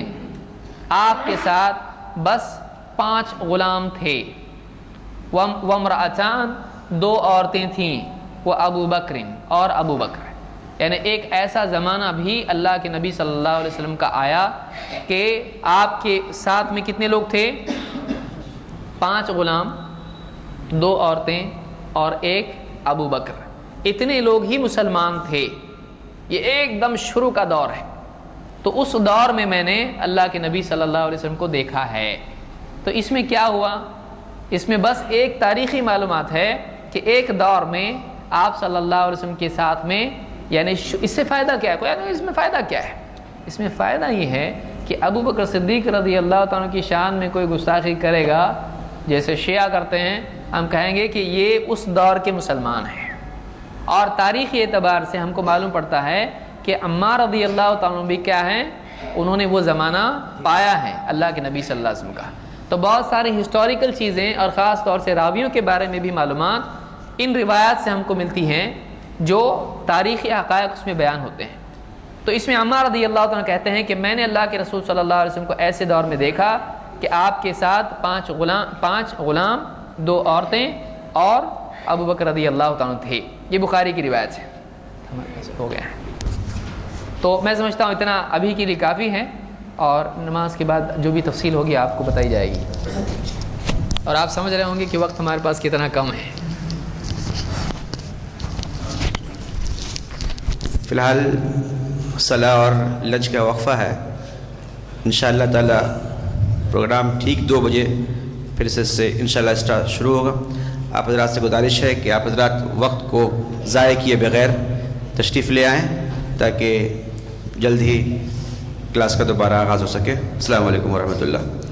آپ کے ساتھ بس 5 غلام تھے، وامرأتان، 2 عورتیں تھیں، وابو بکر، اور ابو بکر، یعنی ایک ایسا زمانہ بھی اللہ کے نبی صلی اللہ علیہ وسلم کا آیا کہ آپ کے ساتھ میں کتنے لوگ تھے؟ 5 غلام، 2 عورتیں اور ایک ابو بکر، اتنے لوگ ہی مسلمان تھے۔ یہ ایک دم شروع کا دور ہے، تو اس دور میں نے اللہ کے نبی صلی اللہ علیہ وسلم کو دیکھا ہے۔ تو اس میں کیا ہوا؟ اس میں بس ایک تاریخی معلومات ہے کہ ایک دور میں آپ صلی اللہ علیہ وسلم کے ساتھ میں، یعنی اس سے فائدہ کیا ہے؟ یعنی اس میں فائدہ کیا ہے؟ اس میں فائدہ یہ ہے کہ ابو بکر صدیق رضی اللہ تعالیٰ کی شان میں کوئی گستاخی کرے گا، جیسے شیعہ کرتے ہیں، ہم کہیں گے کہ یہ اس دور کے مسلمان ہیں، اور تاریخی اعتبار سے ہم کو معلوم پڑتا ہے کہ عمار رضی اللہ تعالیٰ بھی کیا ہیں، انہوں نے وہ زمانہ پایا ہے اللہ کے نبی صلی اللہ علیہ وسلم کا۔ تو بہت ساری ہسٹوریکل چیزیں اور خاص طور سے راویوں کے بارے میں بھی معلومات ان روایات سے ہم کو ملتی ہیں جو تاریخی حقائق اس میں بیان ہوتے ہیں۔ تو اس میں عمار رضی اللہ عنہ کہتے ہیں کہ میں نے اللہ کے رسول صلی اللہ علیہ وسلم کو ایسے دور میں دیکھا کہ آپ کے ساتھ 5 غلام، 2 عورتیں اور ابو بکر رضی اللہ عنہ تھے۔ یہ بخاری کی روایت ہے، ہو گیا ہے۔ تو میں سمجھتا ہوں اتنا ابھی کے لیے کافی ہے، اور نماز کے بعد جو بھی تفصیل ہوگی آپ کو بتائی جائے گی، اور آپ سمجھ رہے ہوں گے کہ وقت ہمارے پاس کتنا کم ہے۔ فی الحال صلاح اور لنچ کا وقفہ ہے، انشاءاللہ تعالی پروگرام ٹھیک 2 بجے پھر سے انشاءاللہ شروع ہوگا۔ آپ حضرات سے گزارش ہے کہ آپ حضرات وقت کو ضائع کیے بغیر تشریف لے آئیں تاکہ جلد ہی کلاس کا دوبارہ آغاز ہو سکے۔ السلام علیکم ورحمۃ اللہ۔